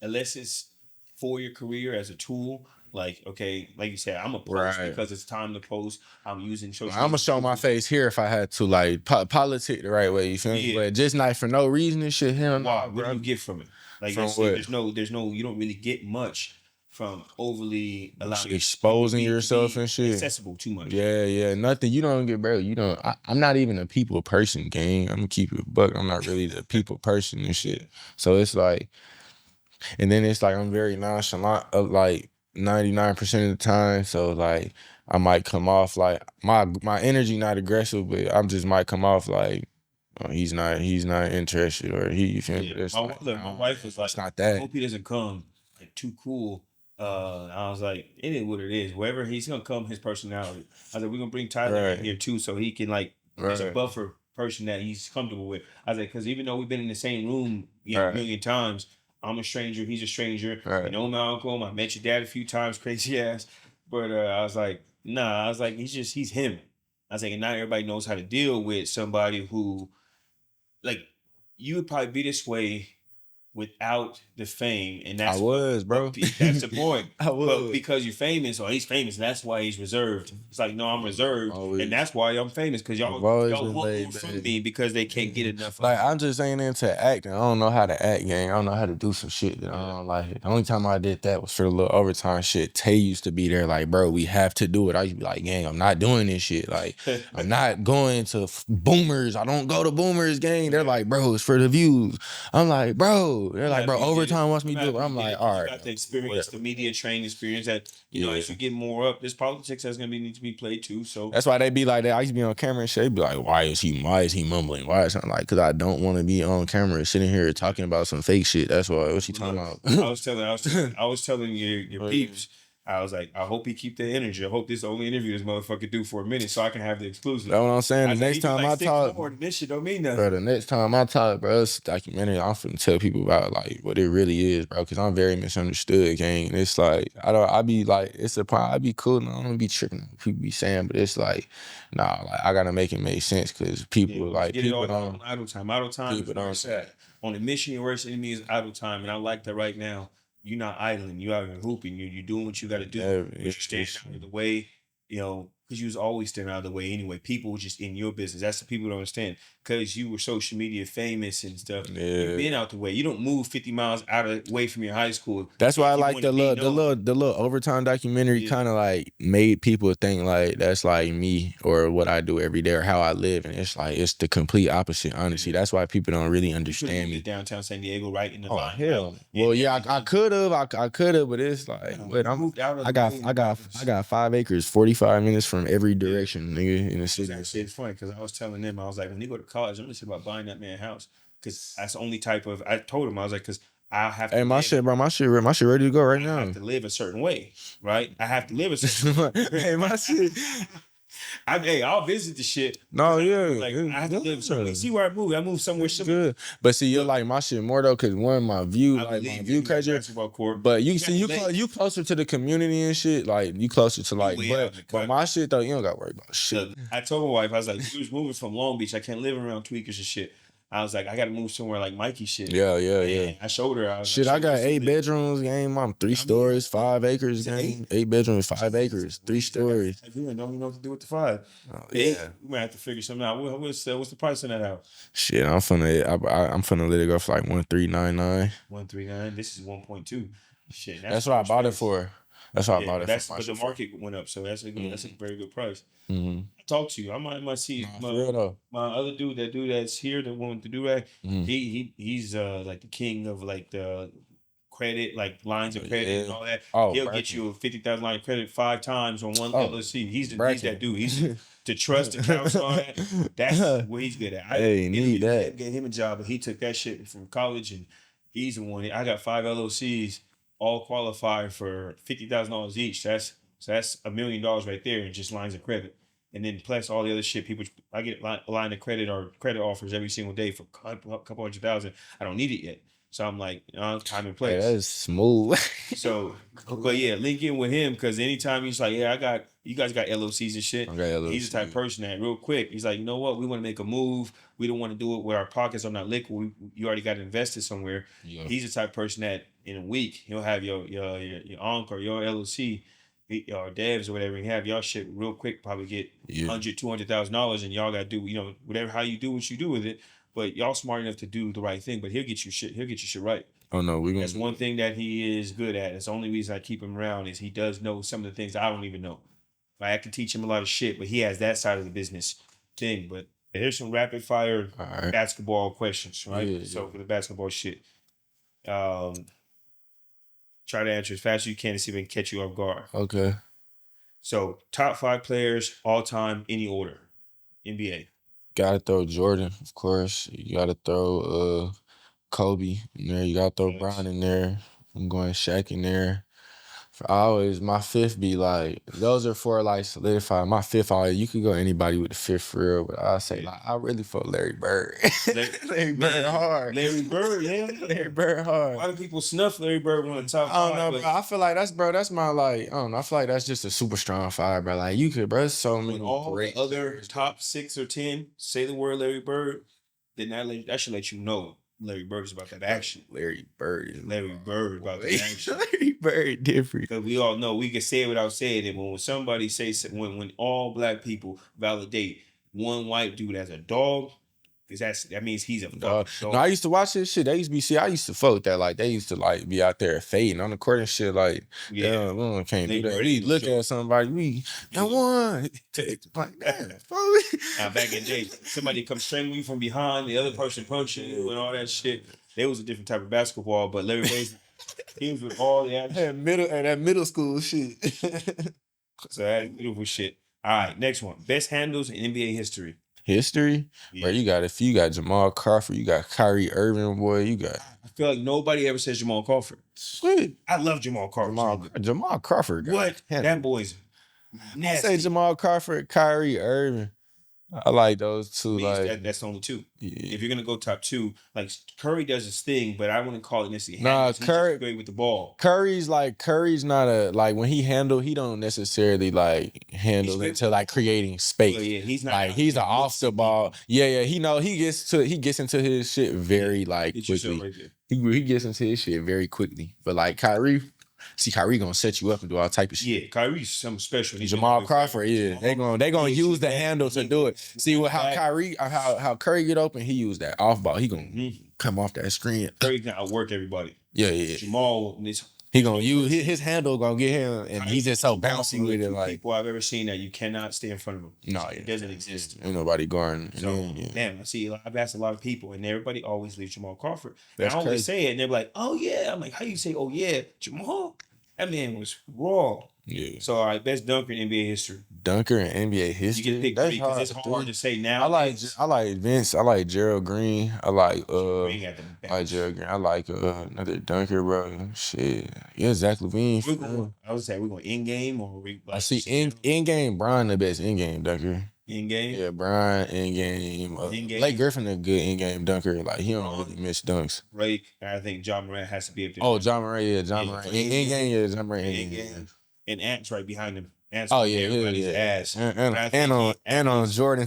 unless it's for your career as a tool, like, okay, like you said, I'm a post because it's time to post. I'm using social media. I'm gonna show my face here if I had to, like, politic the right way, you feel me? But just not for no reason and shit. Him, why? What do you get from it? Like, from there's no, you don't really get much from overly allowing exposing yourself and shit. Accessible too much. Yeah, nothing. You don't get, bro. I'm not even a people person, gang. I'm gonna keep it a buck. I'm not really the people person and shit. So it's like, and then it's like I'm very nonchalant, like 99% of the time. So like I might come off like my energy not aggressive, but I'm just might come off like, oh, he's not interested, or you feel me? My wife was like, it's not that. I hope he doesn't come like too cool. I was like, it is what it is. Wherever he's gonna come, his personality. I was like, we're gonna bring Tyler in here too, so he can like there's a buffer person that he's comfortable with. I was like, because even though we've been in the same room a million times, I'm a stranger, he's a stranger. You know Malcolm, I met your dad a few times, crazy ass. But I was like, nah, I was like, he's him. I was like, and not everybody knows how to deal with somebody who, like, you would probably be this way without the fame, and that's I was, bro. That's the point. I was. But because you're famous, or he's famous, that's why he's reserved. It's like, no, I'm reserved, and that's why I'm famous, because y'all want more from me because they can't get enough. Like, I'm just ain't into acting. I don't know how to act, gang. I don't know how to do some shit that I don't like. The only time I did that was for the little overtime shit. Tay used to be there, like, bro, we have to do it. I used to be like, gang, I'm not doing this shit. Like, I'm not going to boomers. I don't go to boomers, gang. They're like, bro, it's for the views. I'm like, bro. They're like, bro, overtime wants me to do it. I'm like, all right. You got the experience, the media training experience that, you know, as you get more up, this politics that's going to need to be played too. So that's why they be like that. I used to be on camera and shit. They be like, why is he mumbling? Why is something like, because I don't want to be on camera sitting here talking about some fake shit. That's why. What's he talking about? I was telling your peeps. I was like, I hope he keep the energy. I hope this is the only interview this motherfucker do for a minute so I can have the exclusive. That's what I'm saying. The next time I talk, this shit don't mean nothing. Bro, the next time I talk, bro, it's a documentary. I'm finna tell people about like what it really is, bro, because I'm very misunderstood, gang. And it's like, I be like, it's a problem. I be cool and I don't be tripping. People be saying, but it's like, nah, like I gotta make it make sense because people like people don't. Idle time. People don't say. On the mission, your worst enemy is idle time, and I like that right now. You're not idling. You out here hooping. You're doing what you got to do. You're standing out of the way, you know, because you was always standing out of the way anyway. People were just in your business. That's the people don't understand. Because you were social media famous and stuff. You've been out the way. You don't move 50 miles away from your high school. That's why I like the little overtime documentary. Kind of like made people think like that's like me or what I do every day or how I live, and it's like it's the complete opposite. Honestly, that's why people don't really understand me. Downtown San Diego, right in the line. Hell, well, yeah, I could have, but it's like, I got 5 acres, 45 minutes from every direction, nigga, in the city. It's funny because I was telling them, I was like, when you go to college, I'm just about buying that man's house because that's the only type of. I told him, I was like, because I have to. Hey, my shit ready to go right now. I have to live a certain way, right? I have to live a certain way. Hey, my shit. I'll visit the shit. No, yeah. Like, I have to live somewhere. See where I move. I move somewhere similar. Good. But see, you're like my shit more though, because one, my view crazier. But you see, you closer to the community and shit. Like, you closer to like, but my shit though, you don't got to worry about shit. I told my wife, I was like, we was moving from Long Beach. I can't live around tweakers and shit. I was like, I gotta move somewhere like Mikey shit. Yeah. And I showed her. I was Shit, like, I got showed her 8 some- bedrooms, game. I'm 3 stories, 5 acres, it game. 8 bedrooms, 5 acres, 3 stories. You don't even know what to do with the 5. Oh, Yeah, yeah. we might have to figure something out. What's the price on that house? Shit, I'm finna let it go for like 1,399. 139. This is 1.2. Shit, That's what I bought it for. That's what I bought it for. But the market went up, so that's a good, that's a very good price. Mm-hmm. Talk to you. I might see For real though. my other dude that's here that wanted to do that. Mhm. He's like the king of like the credit, like lines of credit and Yeah. all that. Oh, He'll bracket. get you a 50,000 line of credit 5 times on one Oh, LLC. He's bracket. that dude. He's to trust accounts and all that. That's what he's good at. Hey, need that. Get him a job, but he took that shit from college, and he's the one. I got 5 LLCs, all qualified for $50,000 each. So that's $1 million right there in just lines of credit. And then plus all the other shit, I get a line of credit or credit offers every single day for a couple $100,000. I don't need it yet. So I'm like, time and Hey, place. that's smooth. So, but yeah, link in with him because anytime he's like, yeah, you guys got LLCs and shit. I got LLCs. He's the type of person that real quick, he's like, you know what? We want to make a move. We don't want to do it where our pockets are not liquid. You already got invested somewhere. Yeah. He's the type of person that in a week, he'll have your uncle or your LLC or devs or whatever, and have y'all shit real quick, probably get $100,000-$200,000, and y'all got to do, whatever, how you do what you do with it. But y'all smart enough to do the right thing, but he'll get you shit right. Oh no, we gonna. That's one thing that he is good at. That's the only reason I keep him around is he does know some of the things I don't even know. Like I can teach him a lot of shit, but he has that side of the business thing. But here's some rapid fire Right. basketball questions, right? Yeah, So for the basketball shit, try to answer as fast as you can to see if we can catch you off guard. Okay. So top 5 players all time, any order, NBA. Gotta throw Jordan, of course. You gotta throw Kobe in there. You gotta throw Yes. Bron in there. I'm going Shaq in there. My 5th be like, those are 4 like solidified. My 5th, always, you could go anybody with the 5th for real, but I say like I really fought Larry Bird. Larry Bird hard. Larry Bird, yeah. Larry Bird hard. A lot of people snuff Larry Bird one of the top 5. I don't know, but bro. I feel like that's my like, I don't know. I feel like that's just a super strong 5, bro. Like you could, bro. There's so many when all great the other top 6 or 10 say the word Larry Bird, then that should let you know Larry Bird is about that action. Larry Bird is Larry Bird about that action. Larry Bird different. Because we all know we can say it without saying it, but when somebody says when all black people validate one white dude as a dog, because that means he's a fucking dog. No, I used to watch this shit. They used to be, I used to fuck that. Like, they used to, like, be out there fading on the court and shit. Like, yeah, we can't do that. We look at somebody, I won. Like, damn, Now, back in the day, somebody come strangle you from behind, the other person punching you and all that shit. There was a different type of basketball, but Larry Bird, he was with all the action. that middle school shit. So that beautiful shit. All right, next one. Best handles in NBA history. History? Yeah. Bro, you got Jamal Crawford, you got Kyrie Irving, boy, you got... I feel like nobody ever says Jamal Crawford. Sweet. I love Jamal Crawford. Jamal Crawford. What? That boy's I nasty. say Jamal Crawford, Kyrie Irving. I like those two. Like, that's the only 2. yeah. If you're gonna go top 2, like Curry does his thing, but I wouldn't call it necessarily. Nah, handles. He's Curry- just great with the ball. Curry's not a, like, when he he don't necessarily like handle He's into like creating space. Well, yeah, he's not Like, he's an off the ball. Yeah, he gets into his shit very like Get yourself quickly. right there. He gets into his shit very quickly. But like Kyrie gonna set you up and do all type of shit. Yeah, Kyrie's something special. He's Jamal been- Crawford, yeah, they gonna use the handle to do it. See how Curry get open, he use that off ball. He gonna come off that screen. Curry's gonna outwork everybody. Yeah. Jamal, He gonna use his handle gonna get him, and he's just so bouncy with it. Like, people I've ever seen that you cannot stay in front of him. no, It doesn't exist. Ain't nobody guarding. So, damn, I see. I've asked a lot of people, and everybody always leaves Jamal Crawford. And That's I always crazy. say it, and they're like, "Oh yeah." I'm like, "How you say, oh yeah, Jamal? That man was raw." Yeah. So, all right, best dunker in NBA history. Dunker in NBA You history. get to pick 3 because it's hard to say now. I like Vince. I like Gerald Green. I like Green got the I like Gerald Green. I like another dunker, bro. Shit. Yeah, Zach LaVine. I would say we're going in game or we. I see in game Brian the best in game dunker. in game. Yeah, Brian in game. In-game. Blake Griffin a good in game dunker. Like, he don't really miss dunks. Rake, and I think John Morant has to be up there. Oh, John Moran, yeah, John Yeah, Moran. for In game, yeah, John Moran. in game. And Ant's right behind him. And Oh it's yeah, everybody's yeah. ass. And, But I think on Jordan.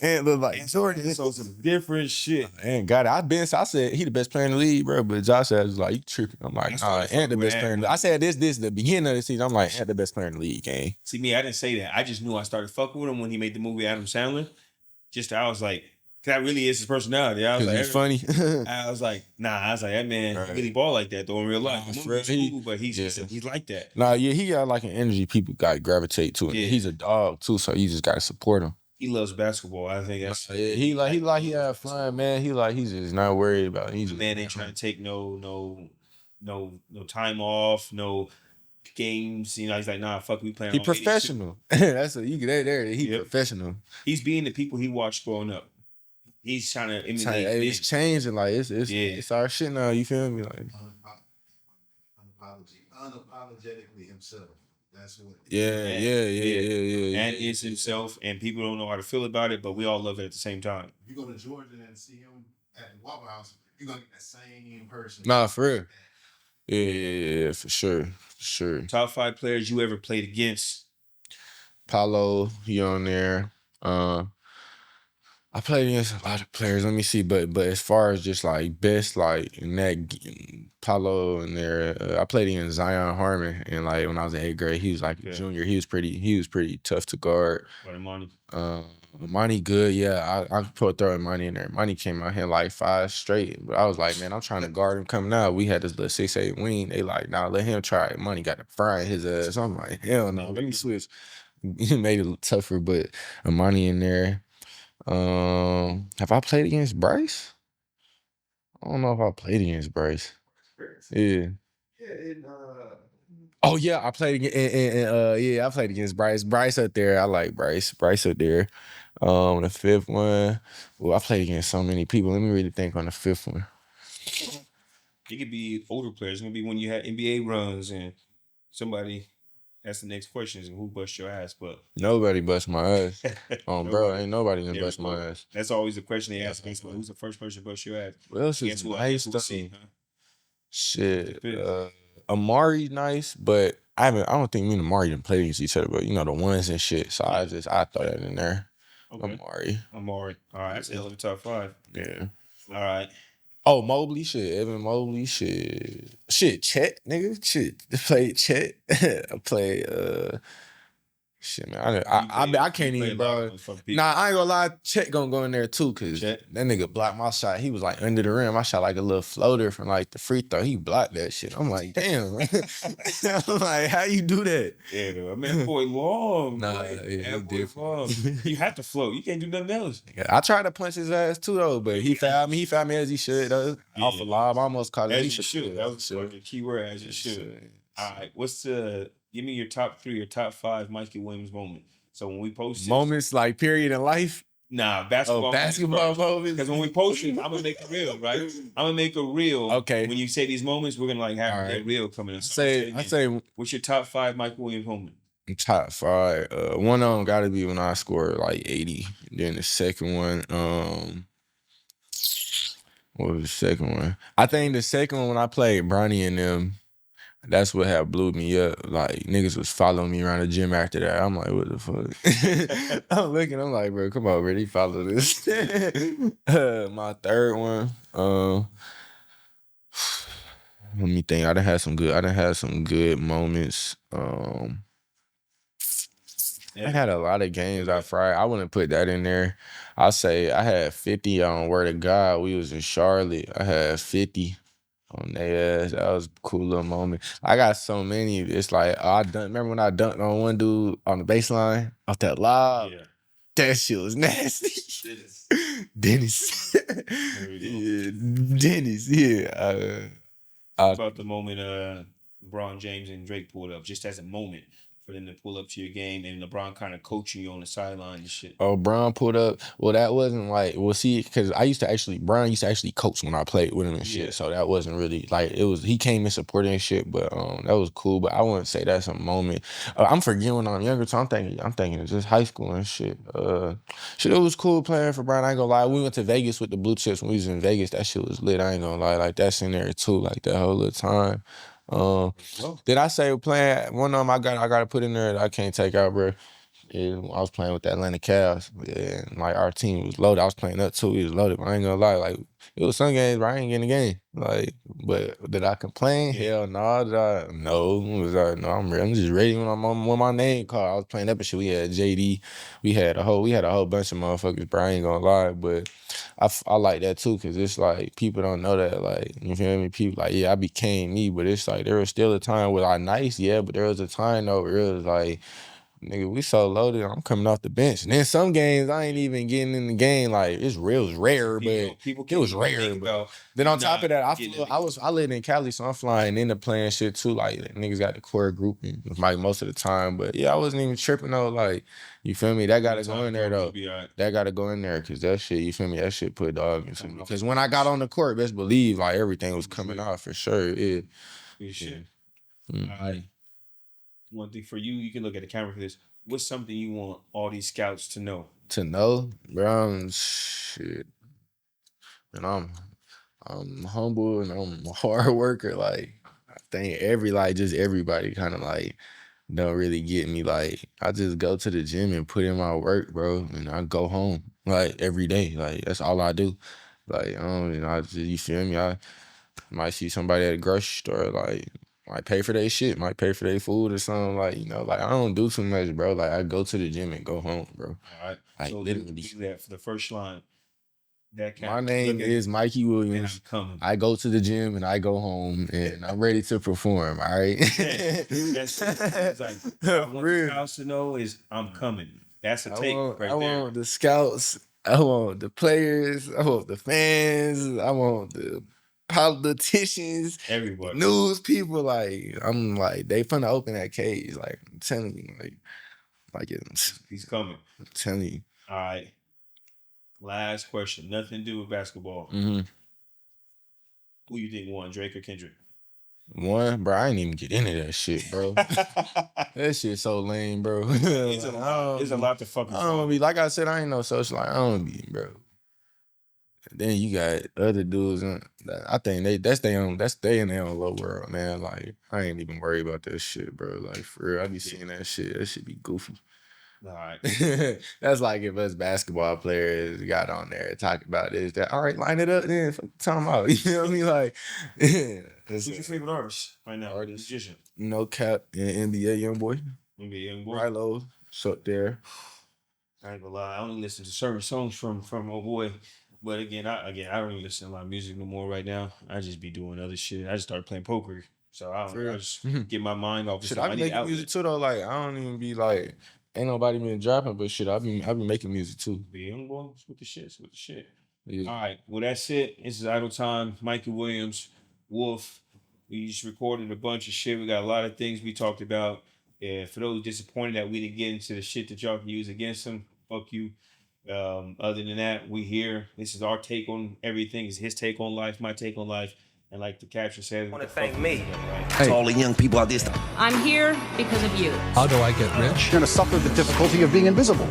And look like Jordan. So some different shit. And got it. I said he the best player in the league, bro. But Josh said was like, you tripping. I'm like, That's why Ant the with best player in the league. Ant. I said this the beginning of the season. I'm like, Ant the best player in the league, gang. See me, I didn't say that. I just knew I started fucking with him when he made the movie Adam Sandler. I was like, that really is his personality. I was like, He's funny. I was like, that man Right. really ball like that though in real life. Nah, The for movie's real, cool, but he's like that. Nah, yeah, he got like an energy people got to gravitate to. And Yeah. he's a dog too, so you just got to support him. He loves basketball. I think that's Yeah, he have fun, man. He's just not worried about it. He's just, man ain't trying to take no time off, no games. You know, he's like, nah, fuck, we playing. He on 82. professional. That's what you get there. He Yep. professional. He's being the people he watched growing up. He's trying to emulate. It's changing. Like it's our shit now. You feel me? Like Unapologetically himself. That's what. yeah. And it's himself, and people don't know how to feel about it, but we all love it at the same time. If you go to Georgia and see him at the Waffle House, you're gonna get that same person. Nah, for real. Yeah, for sure. Top 5 players you ever played against? Paulo, he on there. I played against a lot of players. Let me see, but as far as just like best, like in that Paulo in there, I played against Zion Harmon, and like when I was in 8th grade, he was like a junior. He was pretty tough to guard. What Monty? Money good, yeah. I put throwing money in there. Money came out here like 5 straight, but I was like, man, I'm trying to guard him coming out. We had this little 6'8" wing. They like, nah, let him try it. Money got to fry his ass. I'm like, hell no, let me switch. He made it tougher, but money in there. Have I played against Bryce? I don't know if I played against Bryce. Yeah. Oh yeah, I played against I played against Bryce. Bryce up there. I like Bryce. Bryce up there. The 5th one. Well, I played against so many people. Let me really think on the 5th one. It could be older players. It's gonna be when you had NBA runs and somebody. That's the next question: is who bust your ass? But Nobody bust my ass. Bro, ain't nobody gonna bust my ass. That's always the question they ask. Who's the first person to bust your ass? What else is Guess what? nice Who's though? C, huh? Shit. Amari nice, but I don't think me and Amari done played against each other, but you know the ones and shit. So I throw that in there. Okay. Amari. All right, that's a hell of a top 5. Yeah. All right. Oh, Mobley, shit. Evan Mobley, shit. Shit, Chet, nigga. Shit. I played Chet. I played shit, man. I can't even, bro. Nah, I ain't gonna lie. Chet gonna go in there too, cause that nigga blocked my shot. He was like under the rim. I shot like a little floater from like the free throw. He blocked that shit. I'm like, damn. I'm like, how you do that? Yeah, though. I mean, boy, long. Nah, boy. yeah, That boy different. long. You have to float. You can't do nothing else. I tried to punch his ass too though, but he fouled me. He fouled me as he should though. Off a lob, I almost caught it. As you should. That was like a key word. As you should. All right. Give me your top 3 or top 5 Mikey Williams moments. So when we post moments like period in life. Nah, basketball. Basketball moments. Because when we post it, I'm gonna make it real, right? I'm gonna make a reel. Okay. When you say these moments, we're gonna like have that reel coming in. I say, what's your top 5 Michael Williams moment? Top 5. One of them got to be when I scored like 80. Then the second one, what was the second one? I think the second one when I played Bronny and them. That's what had blew me up. Like, niggas was following me around the gym after that. I'm like, what the fuck? I'm looking, I'm like, bro, come on, bro, they follow this. My third one, let me think. I done had some good moments. I had a lot of games I fried. I wouldn't put that in there. I'll say I had 50 on Word of God. We was in Charlotte. I had 50. On their ass. That was a cool little moment. I got so many. It's like remember when I dunked on one dude on the baseline off that lob? Yeah. That shit was nasty. Dennis. Yeah, Dennis. Yeah. About the moment LeBron James and Drake pulled up, just as a moment for them to pull up to your game and LeBron kind of coaching you on the sideline and shit. Oh, Bron pulled up. Well, that wasn't like, see, because Bron used to actually coach when I played with him and shit. Yeah. So that wasn't really like, he came in supporting and shit, but that was cool. But I wouldn't say that's a moment. I'm forgetting when I'm younger, so I'm thinking it's just high school and shit. It was cool playing for Bron. I ain't gonna lie. We went to Vegas with the Blue Chips when we was in Vegas. That shit was lit. I ain't gonna lie. Like, that's in there too, like that whole little time. Did I say playing one of them? I got to put in there that I can't take out, bro. Yeah, I was playing with the Atlanta Cavs. Yeah, and like our team was loaded. I was playing that too. We was loaded. But I ain't gonna lie, like it was some games where I ain't getting the game. Like, but did I complain? Hell no. Did I? No. Was I? No. I'm just ready when my name called. I was playing that shit. We had JD. We had a whole bunch of motherfuckers. Bro, I ain't gonna lie, but I like that too, cause it's like people don't know that. Like, you feel me? People like, yeah, I became me, but it's like there was still a time where I nice, yeah, but there was a time though where it was like, nigga, we so loaded, I'm coming off the bench. And then some games, I ain't even getting in the game. Like, it was rare, but it was rare. But then on top of that, I lived in Cali, so I'm flying into playing shit too. Like, niggas got the core grouping, like, most of the time. But yeah, I wasn't even tripping though. Like, you feel me? That gotta go in there though. That gotta go in there, because that shit, you feel me? That shit put dog into me. Because when I got on the court, best believe, like, everything was coming off for sure. Yeah. Shit. All right. One thing for you, you can look at the camera for this. What's something you want all these scouts to know? To know, bro, shit. And I'm humble and I'm a hard worker. Like, I think just everybody kind of like don't really get me. Like, I just go to the gym and put in my work, bro, and I go home like every day. Like, that's all I do. Like, I just, you feel me? I might see somebody at a grocery store, like, might pay for their shit, might pay for their food or something. Like, like, I don't do too much, bro. Like, I go to the gym and go home, bro. All right. Like, so literally. do that for the first line. My name is Mikey Williams. I go to the gym and I go home and I'm ready to perform. All right. That's it's like, what the scouts to know is I'm coming. That's a take right there. I want the scouts. I want the players. I want the fans. I want the politicians, everybody, news people. Like, I'm like, they finna open that cage. Like, I'm telling you, like he's coming. I'm telling you. All right. Last question. Nothing to do with basketball. Mm-hmm. Who you think won, Drake or Kendrick? One, bro, I ain't even get into that shit, bro. That shit so lame, bro. It's a lot to fucking. I don't be, like I said, I ain't no social. Like, I don't be, bro. Then you got other dudes, and I think that's they in their own little world, man. Like, I ain't even worried about that shit, bro. Like, for real, I be seeing that shit. That shit be goofy. All right. That's like if us basketball players got on there and talk about this, that, all right, line it up then, talking about, you know what I mean? Like, who's your favorite artist right now? Artist. Musician. No cap in NBA Youngboy. NBA Youngboy. Rilo, up there. I ain't gonna lie, I only listen to certain songs from old boy. But again, I don't even listen to a lot of music no more right now. I just be doing other shit. I just started playing poker. So I just get my mind off. Shit, I be making music too though. Like, I don't even be like, ain't nobody been dropping, but shit, I be making music too. Be young boys with the shit. Yeah. All right, well that's it. This is Idle Time. Mikey Williams, Wolf. We just recorded a bunch of shit. We got a lot of things we talked about. And for those disappointed that we didn't get into the shit that y'all can use against them, fuck you. Other than that, we here. This is our take on everything. It's his take on life, my take on life. And like the caption says, I want to thank me. To all the young people out there. I'm here because of you. How do I get rich? You're going to suffer the difficulty of being invisible.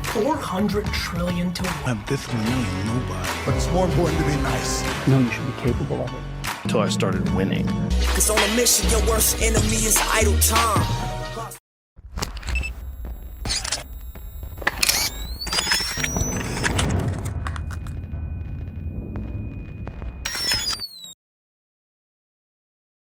400 trillion to 1. I'm this million nobody. But it's more important to be nice. No, you should be capable of it. Until I started winning. Cause on a mission, your worst enemy is idle time.